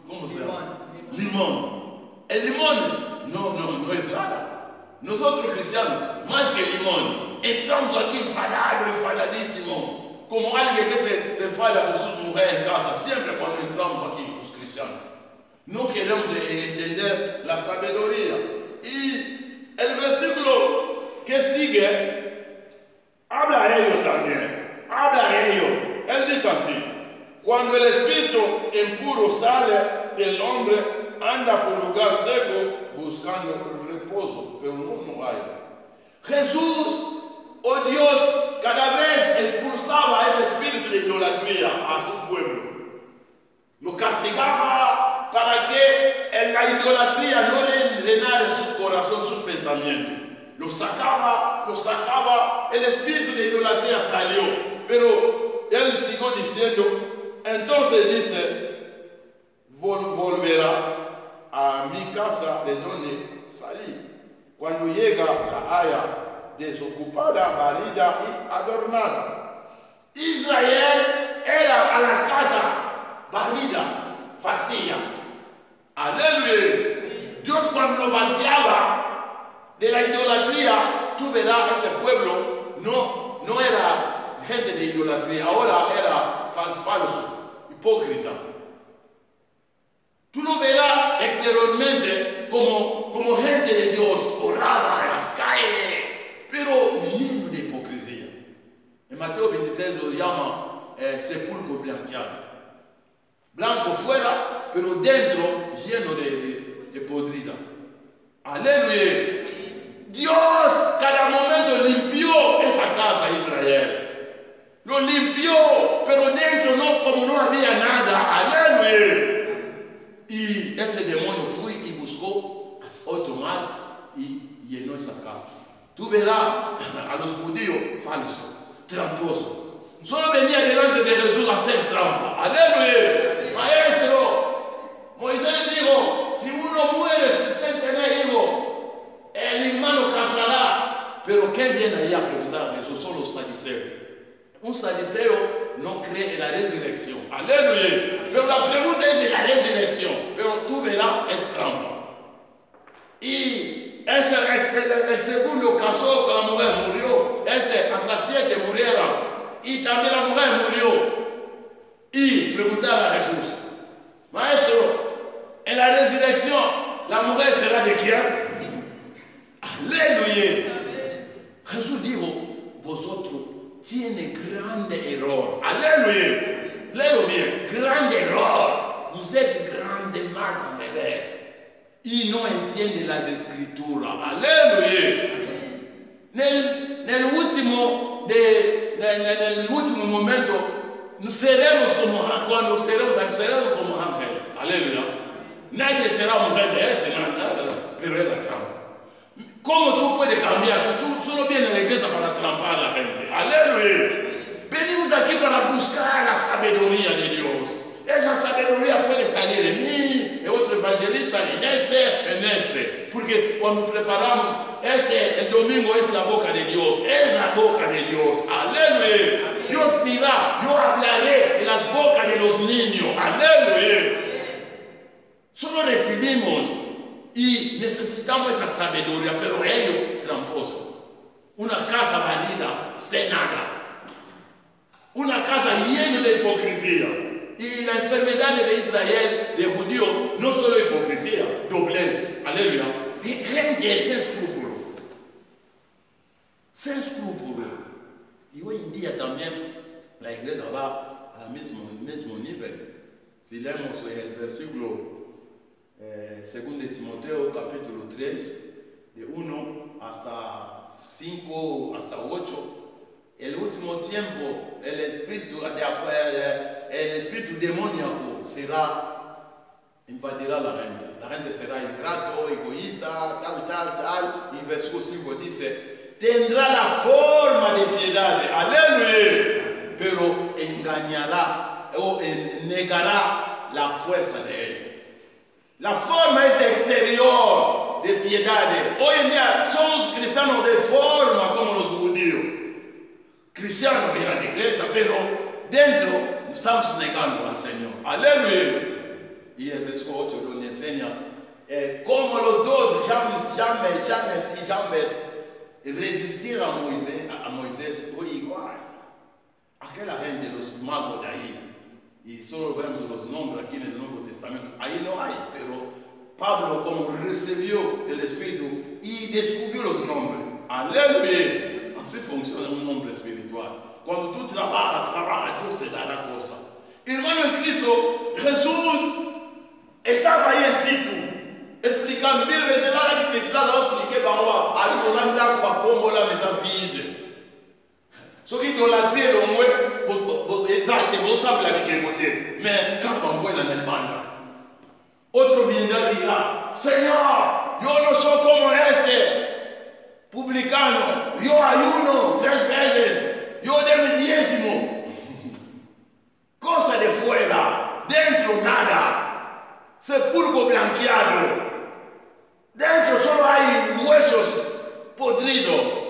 ¿Cómo se llama? Limón. El limón no es nada. Nosotros cristianos, más que limón, entramos aquí enfadadísimo. Como alguien que se enfada con sus mujeres en casa, siempre cuando entramos aquí, los cristianos. No queremos entender la sabiduría. Y el versículo que sigue, habla a ellos también. Habla a ellos. Él dice así, cuando el espíritu impuro sale del hombre, anda por lugar seco buscando reposo, pero no hay. Jesús, oh Dios, cada vez expulsaba ese espíritu de idolatría a su pueblo. Lo castigaba para que la idolatría no renara en sus corazones, sus pensamientos. Lo sacaba, el espíritu de idolatría salió. Pero él siguió diciendo, entonces dice, volverá a mi casa de donde salí. Cuando llega la haya desocupada, barrida y adornada. Israel era a la casa barrida, vacía. Aleluya. Dios cuando lo vaciaba de la idolatría, tú verás ese pueblo no era gente de idolatría, ahora era falso, hipócrita. Tú lo verás exteriormente como gente de Dios, oraba en las calles, pero lleno de hipocresía. En Mateo 23 lo llama sepulcro blanqueado. Blanco fuera, pero dentro lleno de podrida. Aleluya. Dios cada momento limpió esa casa de Israel. Lo limpió, pero dentro como no había nada. Aleluya. Y ese demonio fue y buscó otro más y llenó esa casa. Tú verás a los judíos falsos, tramposos. Solo venía delante de Jesús a hacer trampa. Aleluya. Maestro, Moisés dijo, si uno muere sin tener hijo, el hermano casará. Pero ¿quién viene ahí a preguntar? Esos son los saduceos. Un saduceo no cree en la resurrección. Aleluya. Pero la pregunta es de la resurrección. Pero tú verás, es trampa. Y el segundo casó con la mujer, murió. Hasta 7 murieron. Y también la mujer murió. Y preguntaron a Jesús, maestro, en la resurrección, ¿la mujer será de quién? Aleluya. Jesús dijo, vosotros tienen grande error. Aleluya. Léelo bien, grande error. Vous êtes grandement mauvais. y no entiende las escrituras. Aleluya. Nell'ultimo momento seremos cuando seremos como ángeles. Aleluya. Nadie será mujer de ese, pero es la trampa. ¿Cómo tú puedes cambiar si tú solo vienes a la iglesia para trampar a la gente? Aleluya. Venimos aquí para buscar la sabiduría de Dios. Esa sabiduría puede salir en mí, en otro evangelista, en este. Porque cuando preparamos, el domingo es la boca de Dios. Es la boca de Dios. Aleluya. Dios dirá, yo hablaré en las bocas de los niños. Aleluya. Solo recibimos y necesitamos esa sabiduría, pero ellos tramposos. Una casa válida, sin nada. Una casa llena de hipocresía. Y la enfermedad de Israel, de judío, no solo hipocresía, doblez. Aleluya. Gente sin escrúpulo. Sin escrúpulo. Y hoy en día también la iglesia va al mismo nivel. Si leemos el versículo 2 de Timoteo capítulo 3, de 1 hasta 5, hasta 8, el último tiempo, el espíritu demoníaco invadirá la gente. La gente será ingrato, egoísta, tal. Y versículo 5 dice, tendrá la forma de piedad, aleluya, pero engañará o negará la fuerza de él. La forma es de exterior, de piedad. Hoy en día somos cristianos de forma como los judíos. Cristianos de la iglesia, pero dentro estamos negando al Señor. Aleluya. Y el versículo 8 nos enseña cómo los dos jamais resistieron a Moisés. Fue igual. Aquella gente, los magos de ahí, y solo vemos los nombres aquí en el Nuevo Testamento. Ahí no hay, pero Pablo como recibió el Espíritu y descubrió los nombres. Aleluya. Así funciona un hombre espiritual. Cuando tú trabajas, Dios te dará cosas. Hermano en Cristo, Jesús estaba ahí en sitio, explicando. Mire, mais là, il s'est là, expliquer par moi, à l'orange, quoi, comme la maison vide. Ce qui doit la tuer au moins, exact, vous savez la vie, mais quand on voit la banda, otro vendrá y dirá, Señor, yo no soy como publicano, yo ayuno 3 veces, yo doy mi diezmo. Cosa de fuera, dentro nada, sepulcro blanqueado, dentro solo hay huesos podridos.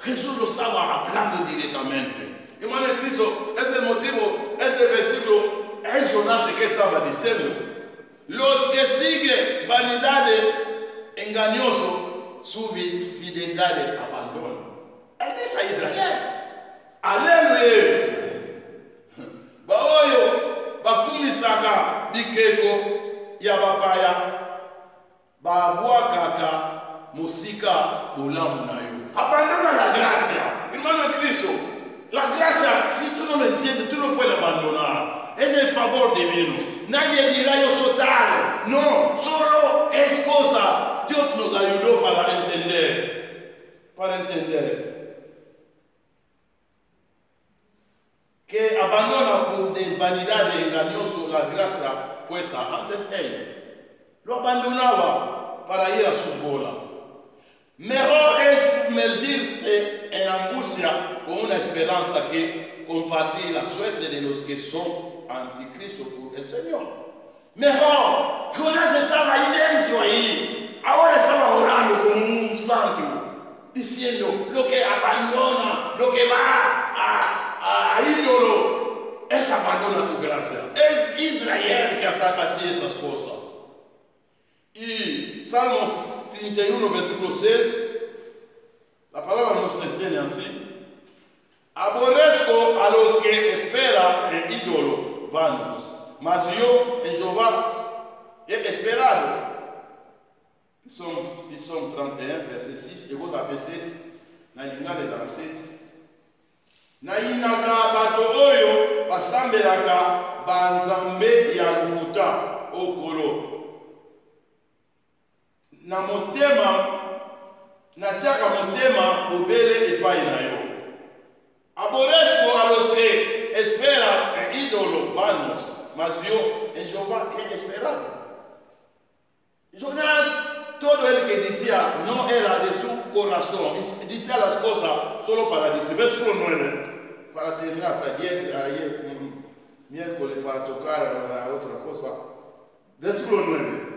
Jesús lo estaba hablando directamente. Hermano de Cristo, es el motivo, ese versículo es Jonás que estaba diciendo. Los que siguen vanidades engañosas, su fidelidad abandona. Él dice a Israel, aleluya. Baoyo, bakumisaka, bikeko, yabapaya, babuakaka, musika, bulamu nayo. Abandona la gracia. Hermano de Cristo, la gracia, si tú no lo entiendes, tú no puedes abandonar. Es el favor divino. Nadie dirá yo soy tal. No, solo es cosa. Dios nos ayudó para entender. Para entender. Que abandona por de vanidad de engañoso la gracia puesta antes él. Lo abandonaba para ir a sus bolas. Mejor es sumergirse en angustia con una esperanza que compartir la suerte de los que son anticristo por el Señor. Mejor, Jonás estaba ahí dentro ahí. Ahora estaba orando como un santo, diciendo lo que abandona, lo que va a ídolo, es abandona tu gracia. Es Israel que hace así esas cosas. Y Salmos 31, versículo 6, la palabra nos enseña así. Aborrezco a los que esperan en ídolo vanos, mas yo en Jehová he esperado. Psalm 31, verset 6, et vous avez 7, na lingale dans 7. Na inaka bato oyo basambelaka banzambe ya lukuta okolo. na motema natiaka motema bobele epai na yo. Aborrezco a los que esperan en ídolos vanos, mas yo en Jehová he esperado. Jonás, todo el que decía no era de su corazón, decía las cosas solo para decir. Versículo 9, para terminar, hasta 10, ayer, miércoles, para tocar a otra cosa. Versículo 9.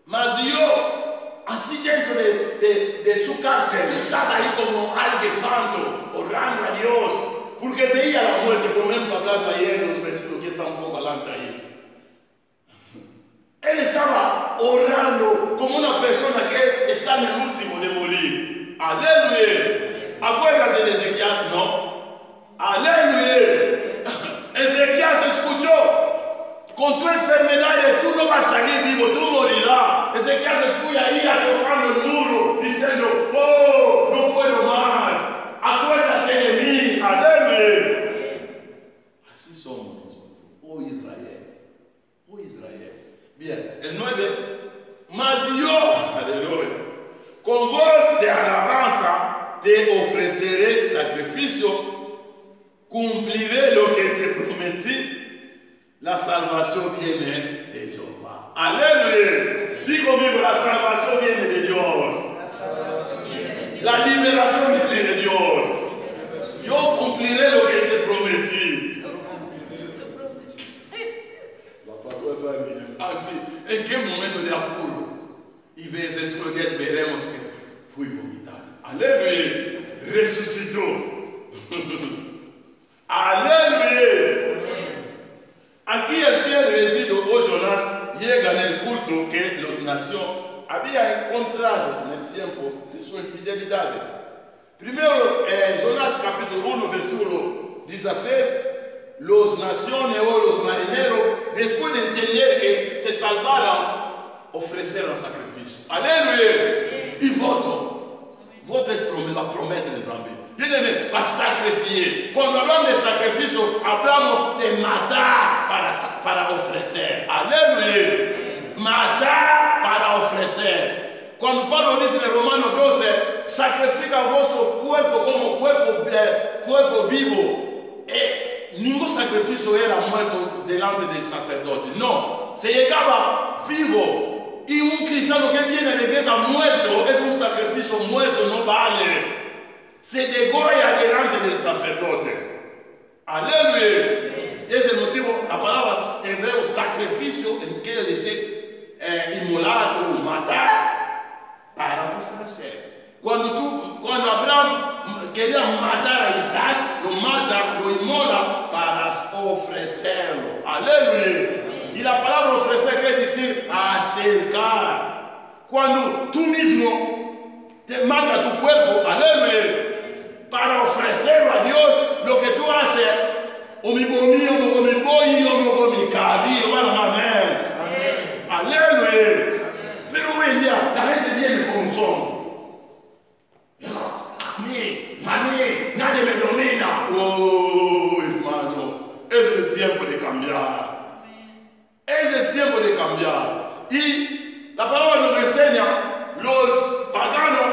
Mas yo, así dentro de su cárcel, estaba ahí como alguien santo, orando a Dios, porque veía la muerte, como hemos hablado ayer en los versículos que está un poco adelante ahí. Él estaba orando como una persona que está en el último de morir. Aleluya. Acuérdate de Ezequías, ¿no? Aleluya. Ezequías escuchó. Con tu enfermedad tú no vas a salir vivo, tú morirás. Ezequías fue ahí tocando el muro, diciendo, oh, no puedo más. Acuérdate de mí. Aleluya. Así somos nosotros. Oh Israel. Oh Israel. Bien, el 9. Mas yo, aleluya, con voz de alabanza te ofreceré sacrificio, cumpliré lo que te prometí. La salvación viene de Jehová. Aleluya. Di conmigo, la salvación viene de Dios. La liberación viene de Dios. Yo cumpliré lo que te prometí. Así, ¿en qué momento de apuro? Y versículo 10 veremos que fui vomitado. Aleluya. Resucitó. Aleluya. Aquí el fiel residuo, oh Jonás, llega en el culto que los nación había encontrado en el tiempo de su infidelidad. Primero, Jonás capítulo 1, versículo 16, los naciones o los marineros, después de entender que se salvaron, ofrecieron sacrificio. Aleluya. Y voto. Voto es la promesa de también. Bien, para sacrificar. Cuando hablamos de sacrificio, hablamos de matar para ofrecer. Aleluya. Matar para ofrecer. Cuando Pablo dice en Romanos 12, sacrifica vuestro cuerpo como cuerpo vivo. Ningún sacrificio era muerto delante del sacerdote. No, se llegaba vivo. Y un cristiano que viene de iglesia muerto es un sacrificio muerto, no vale. Se degolla delante del sacerdote. Aleluya. Es el motivo, la palabra en hebreo sacrificio quiere decir inmolar o matar para ofrecer. Cuando Abraham quería matar a Isaac, lo mata, lo inmola para ofrecerlo. Aleluya. Y la palabra ofrecer quiere decir acercar. Cuando tú mismo te matas tu cuerpo, aleluya, para ofrecerlo a Dios, lo que tú haces, o mi comida, o mi pollo, o mi cabello, amén. Aleluya. Pero hoy en día la gente viene como son. A mí, nadie me domina. Oh, hermano, es el tiempo de cambiar. Es el tiempo de cambiar. Y la palabra nos enseña, los paganos,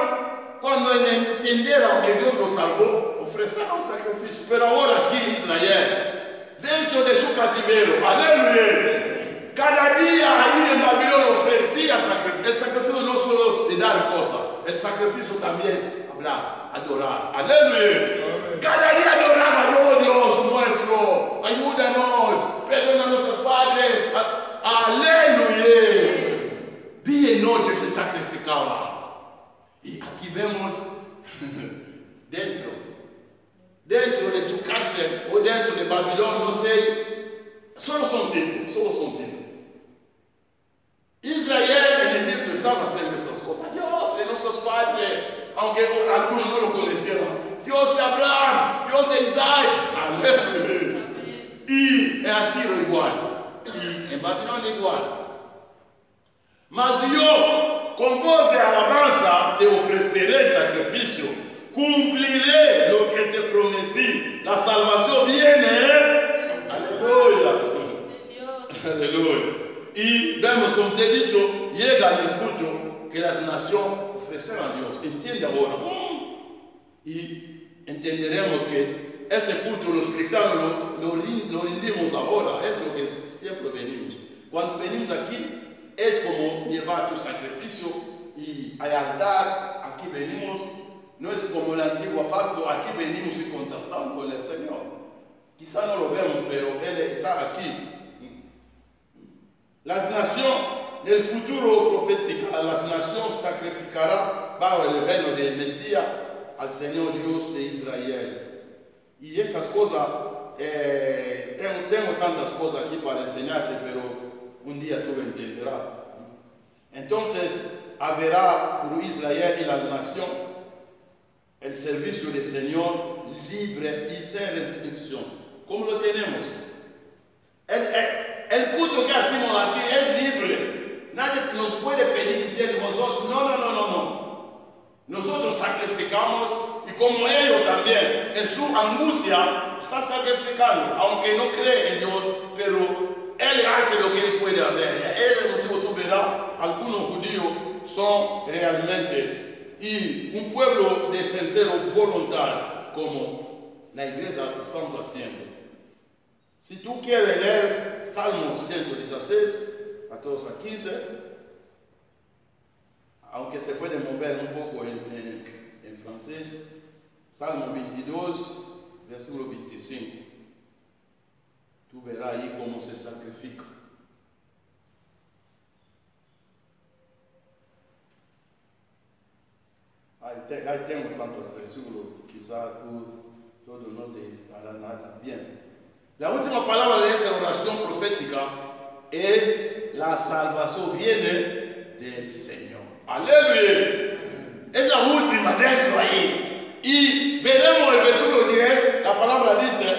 cuando entendieron que Dios los salvó, ofrecieron sacrificio. Pero ahora aquí Israel, dentro de su cautiverio, aleluya, cada día ahí en Babilonia ofrecía sacrificio. El sacrificio no solo de dar cosas, el sacrificio también es hablar, adorar. Aleluya. Cada día adoraba, oh Dios nuestro, ayúdanos, perdona a nuestros padres. Aleluya. Día y noche se sacrificaba. Y aquí vemos dentro de su cárcel o dentro de Babilonia, no sé, solo son tipos. Israel en Egipto estaba haciendo esas cosas. Dios de nuestros padres, aunque algunos no lo conocieron. Dios de Abraham, Dios de Isaac. Aleluya. Y en Asirio igual. Y en Babilonia igual. Mas yo, con voz de alabanza, te ofreceré sacrificio. Cumpliré lo que te prometí. La salvación viene. Aleluya. Aleluya. Y vemos, como te he dicho, llega el culto que las naciones ofrecen a Dios. Entiende ahora. Y entenderemos que ese culto los cristianos lo rendimos ahora. Es lo que siempre venimos. Cuando venimos aquí, es como llevar tu sacrificio y hay altar. Aquí venimos. No es como el antiguo pacto. Aquí venimos y contactamos con el Señor. Quizá no lo vemos, pero Él está aquí. Las naciones, en el futuro profético, las naciones sacrificarán bajo el reino del Mesías al Señor Dios de Israel. Y esas cosas, tengo tantas cosas aquí para enseñarte, pero un día tú lo entenderás. Entonces, habrá por Israel y la nación el servicio del Señor libre y sin restricción. ¿Cómo lo tenemos? El culto que hacemos aquí es libre. Nadie nos puede pedir diciendo vosotros, no. Nosotros sacrificamos y como ellos también, en su angustia, está sacrificando, aunque no cree en Dios, pero Él hace lo que Él puede hacer. Es el motivo, tú verás, algunos judíos son realmente y un pueblo de sincero voluntad, como la iglesia lo estamos haciendo. Si tú quieres leer Salmo 116, 14 a 15, aunque se puede mover un poco en francés, Salmo 22, versículo 25. Tú verás ahí cómo se sacrifica. Ahí tengo tantos versículos, quizás todo no te hará nada bien. La última palabra de esa oración profética es: la salvación viene del Señor. Aleluya. Es la última dentro ahí. Y veremos el versículo 10, la palabra dice: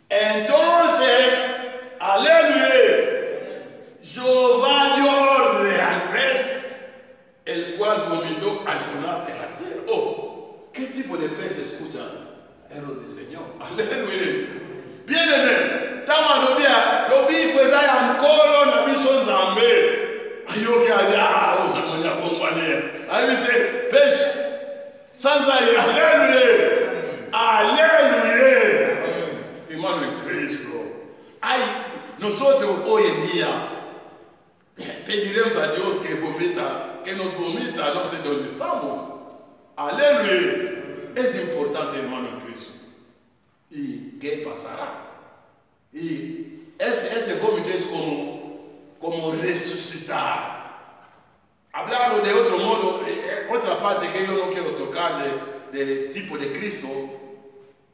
entonces, aleluya, Jehová dio orden al pez, el cual vomitó a Jonás en la tierra. Oh, ¿qué tipo de pez escuchan? Es lo del Señor. Aleluya. Viene, estaba lo vi, pues hay ancora una misión zambe. Ayo que allá, una moña compañía. Ahí dice, pez, sanza y aleluya. Aleluya. Hermano en Cristo. Ay, nosotros hoy en día pediremos a Dios que nos vomita, no sé dónde estamos. Aleluya. Es importante, hermano en Cristo. ¿Y qué pasará? Y ese vómito es como resucitar. Hablando de otro modo, otra parte que yo no quiero tocar del tipo de Cristo,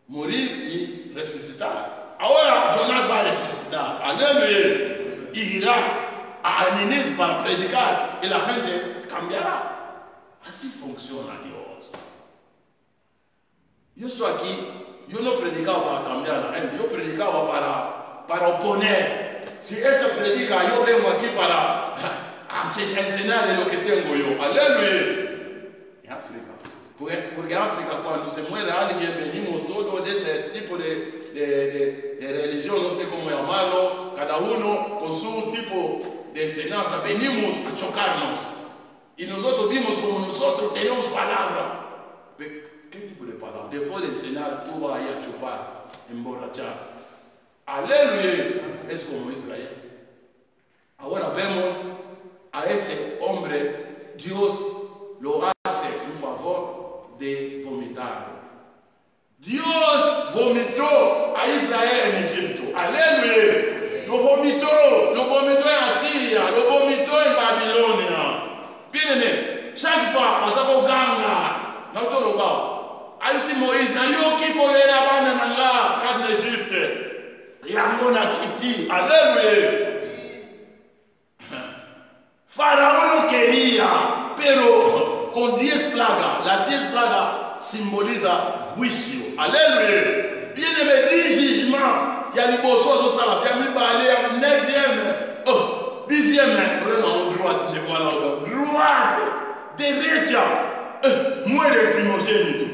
morir y resucitar. Ahora Jonás va a resucitar. Aleluya. Y irá a Nínive para predicar y la gente cambiará. Así funciona Dios. Yo estoy aquí, yo no predicaba para cambiar a la gente, yo predicaba para oponer. Si eso predica, yo vengo aquí para enseñarle lo que tengo yo. Aleluya. En África. Porque en África, cuando se muere alguien, venimos todos de ese tipo de religión, no sé cómo llamarlo, cada uno con su tipo de enseñanza. Venimos a chocarnos. Y nosotros vimos como nosotros tenemos palabra. ¿Qué tipo de palabra? Después de enseñar, tú vas a ir a chupar, emborrachar. Aleluya. Es como Israel. Ahora vemos a ese hombre, Dios lo hace un favor de vomitar. Dios vomitó a Israel en Egipto. Aleluya. Lo vomitó en Asiria, lo vomitó en Babilonia. Bien, chaque fois, pasamos ganga, no todo lo va. Aí se Moïse, na yo qui pouvait la bande nanga, quand l'Égypte, yamona kiti, aleluya. Faraón no quería, pero con 10 plagas, las 10 plagas simboliza juicio, aleluya. Viene le 10 jugements, il y a les bossos de ça, il y a mis balais, il y a 9e, 10e, vraiment, droite, ne voilà, droite, derecha, muere el primogénito.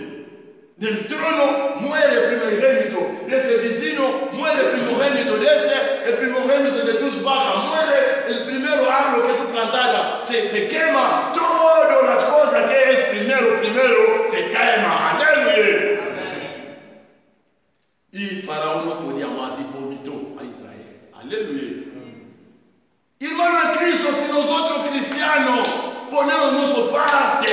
Del trono muere el primogénito, de ese vecino muere el primogénito, de ese el primogénito de tus vacas, muere el primer árbol que tú plantaras, se quema, todas las cosas que es primero se quema, aleluya. Y Faraón no podía más y vomitó a Israel, aleluya. Hermano en Cristo, si nosotros cristianos ponemos nuestra parte,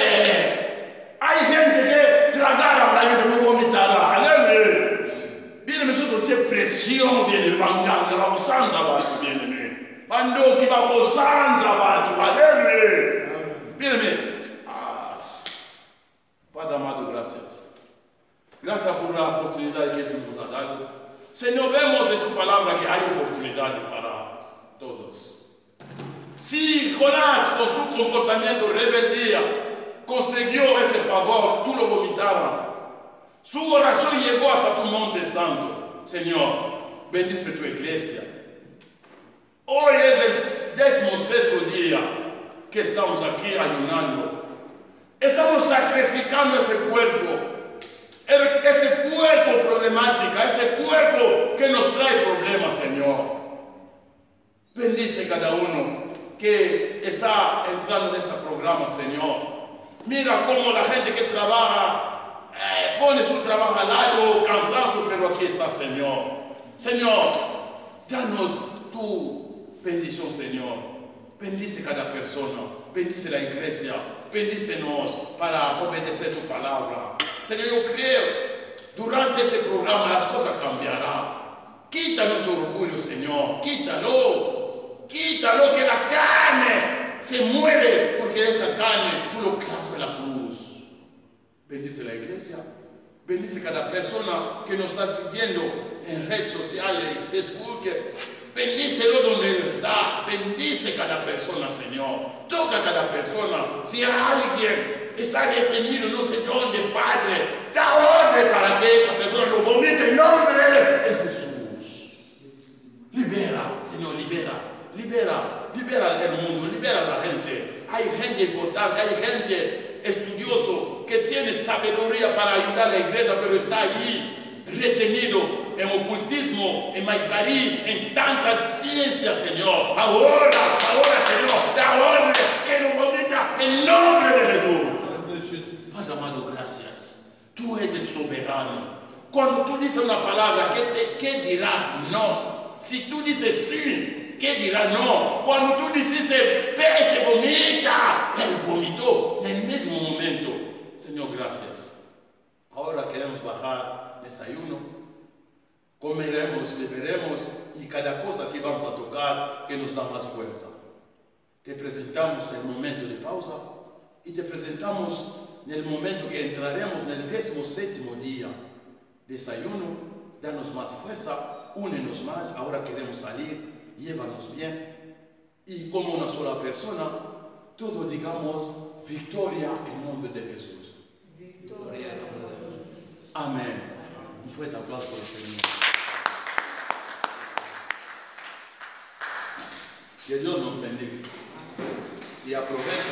hay gente que tragará la gente no vomitará, aleluya. Viene nosotros c'è pressione, viene mancando, la usanza va, viene. Quando chi va con sanza va, aleluya. Viene. Padre amado, gracias. Gracias por la oportunidad que tú nos has dado. Señor, vemos en tu palabra que hay oportunidad para todos. Si Jonás con su comportamiento rebeldía consiguió ese favor, tú lo vomitabas. Su oración llegó hasta tu monte santo. Señor, bendice tu iglesia. Hoy es el 16º día que estamos aquí ayunando. Estamos sacrificando ese cuerpo. Ese cuerpo problemático, ese cuerpo que nos trae problemas, Señor. Bendice cada uno que está entrando en este programa, Señor. Mira cómo la gente que trabaja pone su trabajo al lado, cansancio, pero aquí está, Señor. Señor, danos tu bendición, Señor. Bendice cada persona, bendice la iglesia, bendícenos para obedecer tu palabra. Señor, yo creo, durante ese programa las cosas cambiarán. Quítanos orgullo, Señor, quítalo, que la carne se muere, porque esa carne tú lo clavas en la cruz. Bendice la iglesia, bendice cada persona que nos está siguiendo en redes sociales, en Facebook. Bendícelo donde él está, bendice cada persona, Señor. Toca a cada persona. Si alguien está retenido, no sé dónde, Padre, da orden para que esa persona lo vomite en nombre de Jesús. Libera, Señor, libera el mundo, libera a la gente. Hay gente importante, hay gente estudioso que tiene sabiduría para ayudar a la iglesia, pero está ahí retenido en ocultismo, en maitarí, en tantas ciencias, Señor. Ahora, Señor, da orden que lo vomita en nombre de Jesús. Padre amado, gracias. Tú eres el soberano. Cuando tú dices una palabra, ¿qué dirá? No. Si tú dices sí, ¿qué dirá? No. Cuando tú dices el pez vomita, él vomitó en el mismo momento. Señor, gracias. Ahora queremos bajar desayuno. Comeremos, beberemos y cada cosa que vamos a tocar que nos da más fuerza. Te presentamos en el momento de pausa y te presentamos en el momento que entraremos en el 17º día. Desayuno, danos más fuerza, únenos más, ahora queremos salir, llévanos bien. Y como una sola persona, todos digamos victoria en nombre de Jesús. Victoria en nombre de Jesús. Amén. Un fuerte aplauso al Señor. Que Dios nos bendiga y aproveche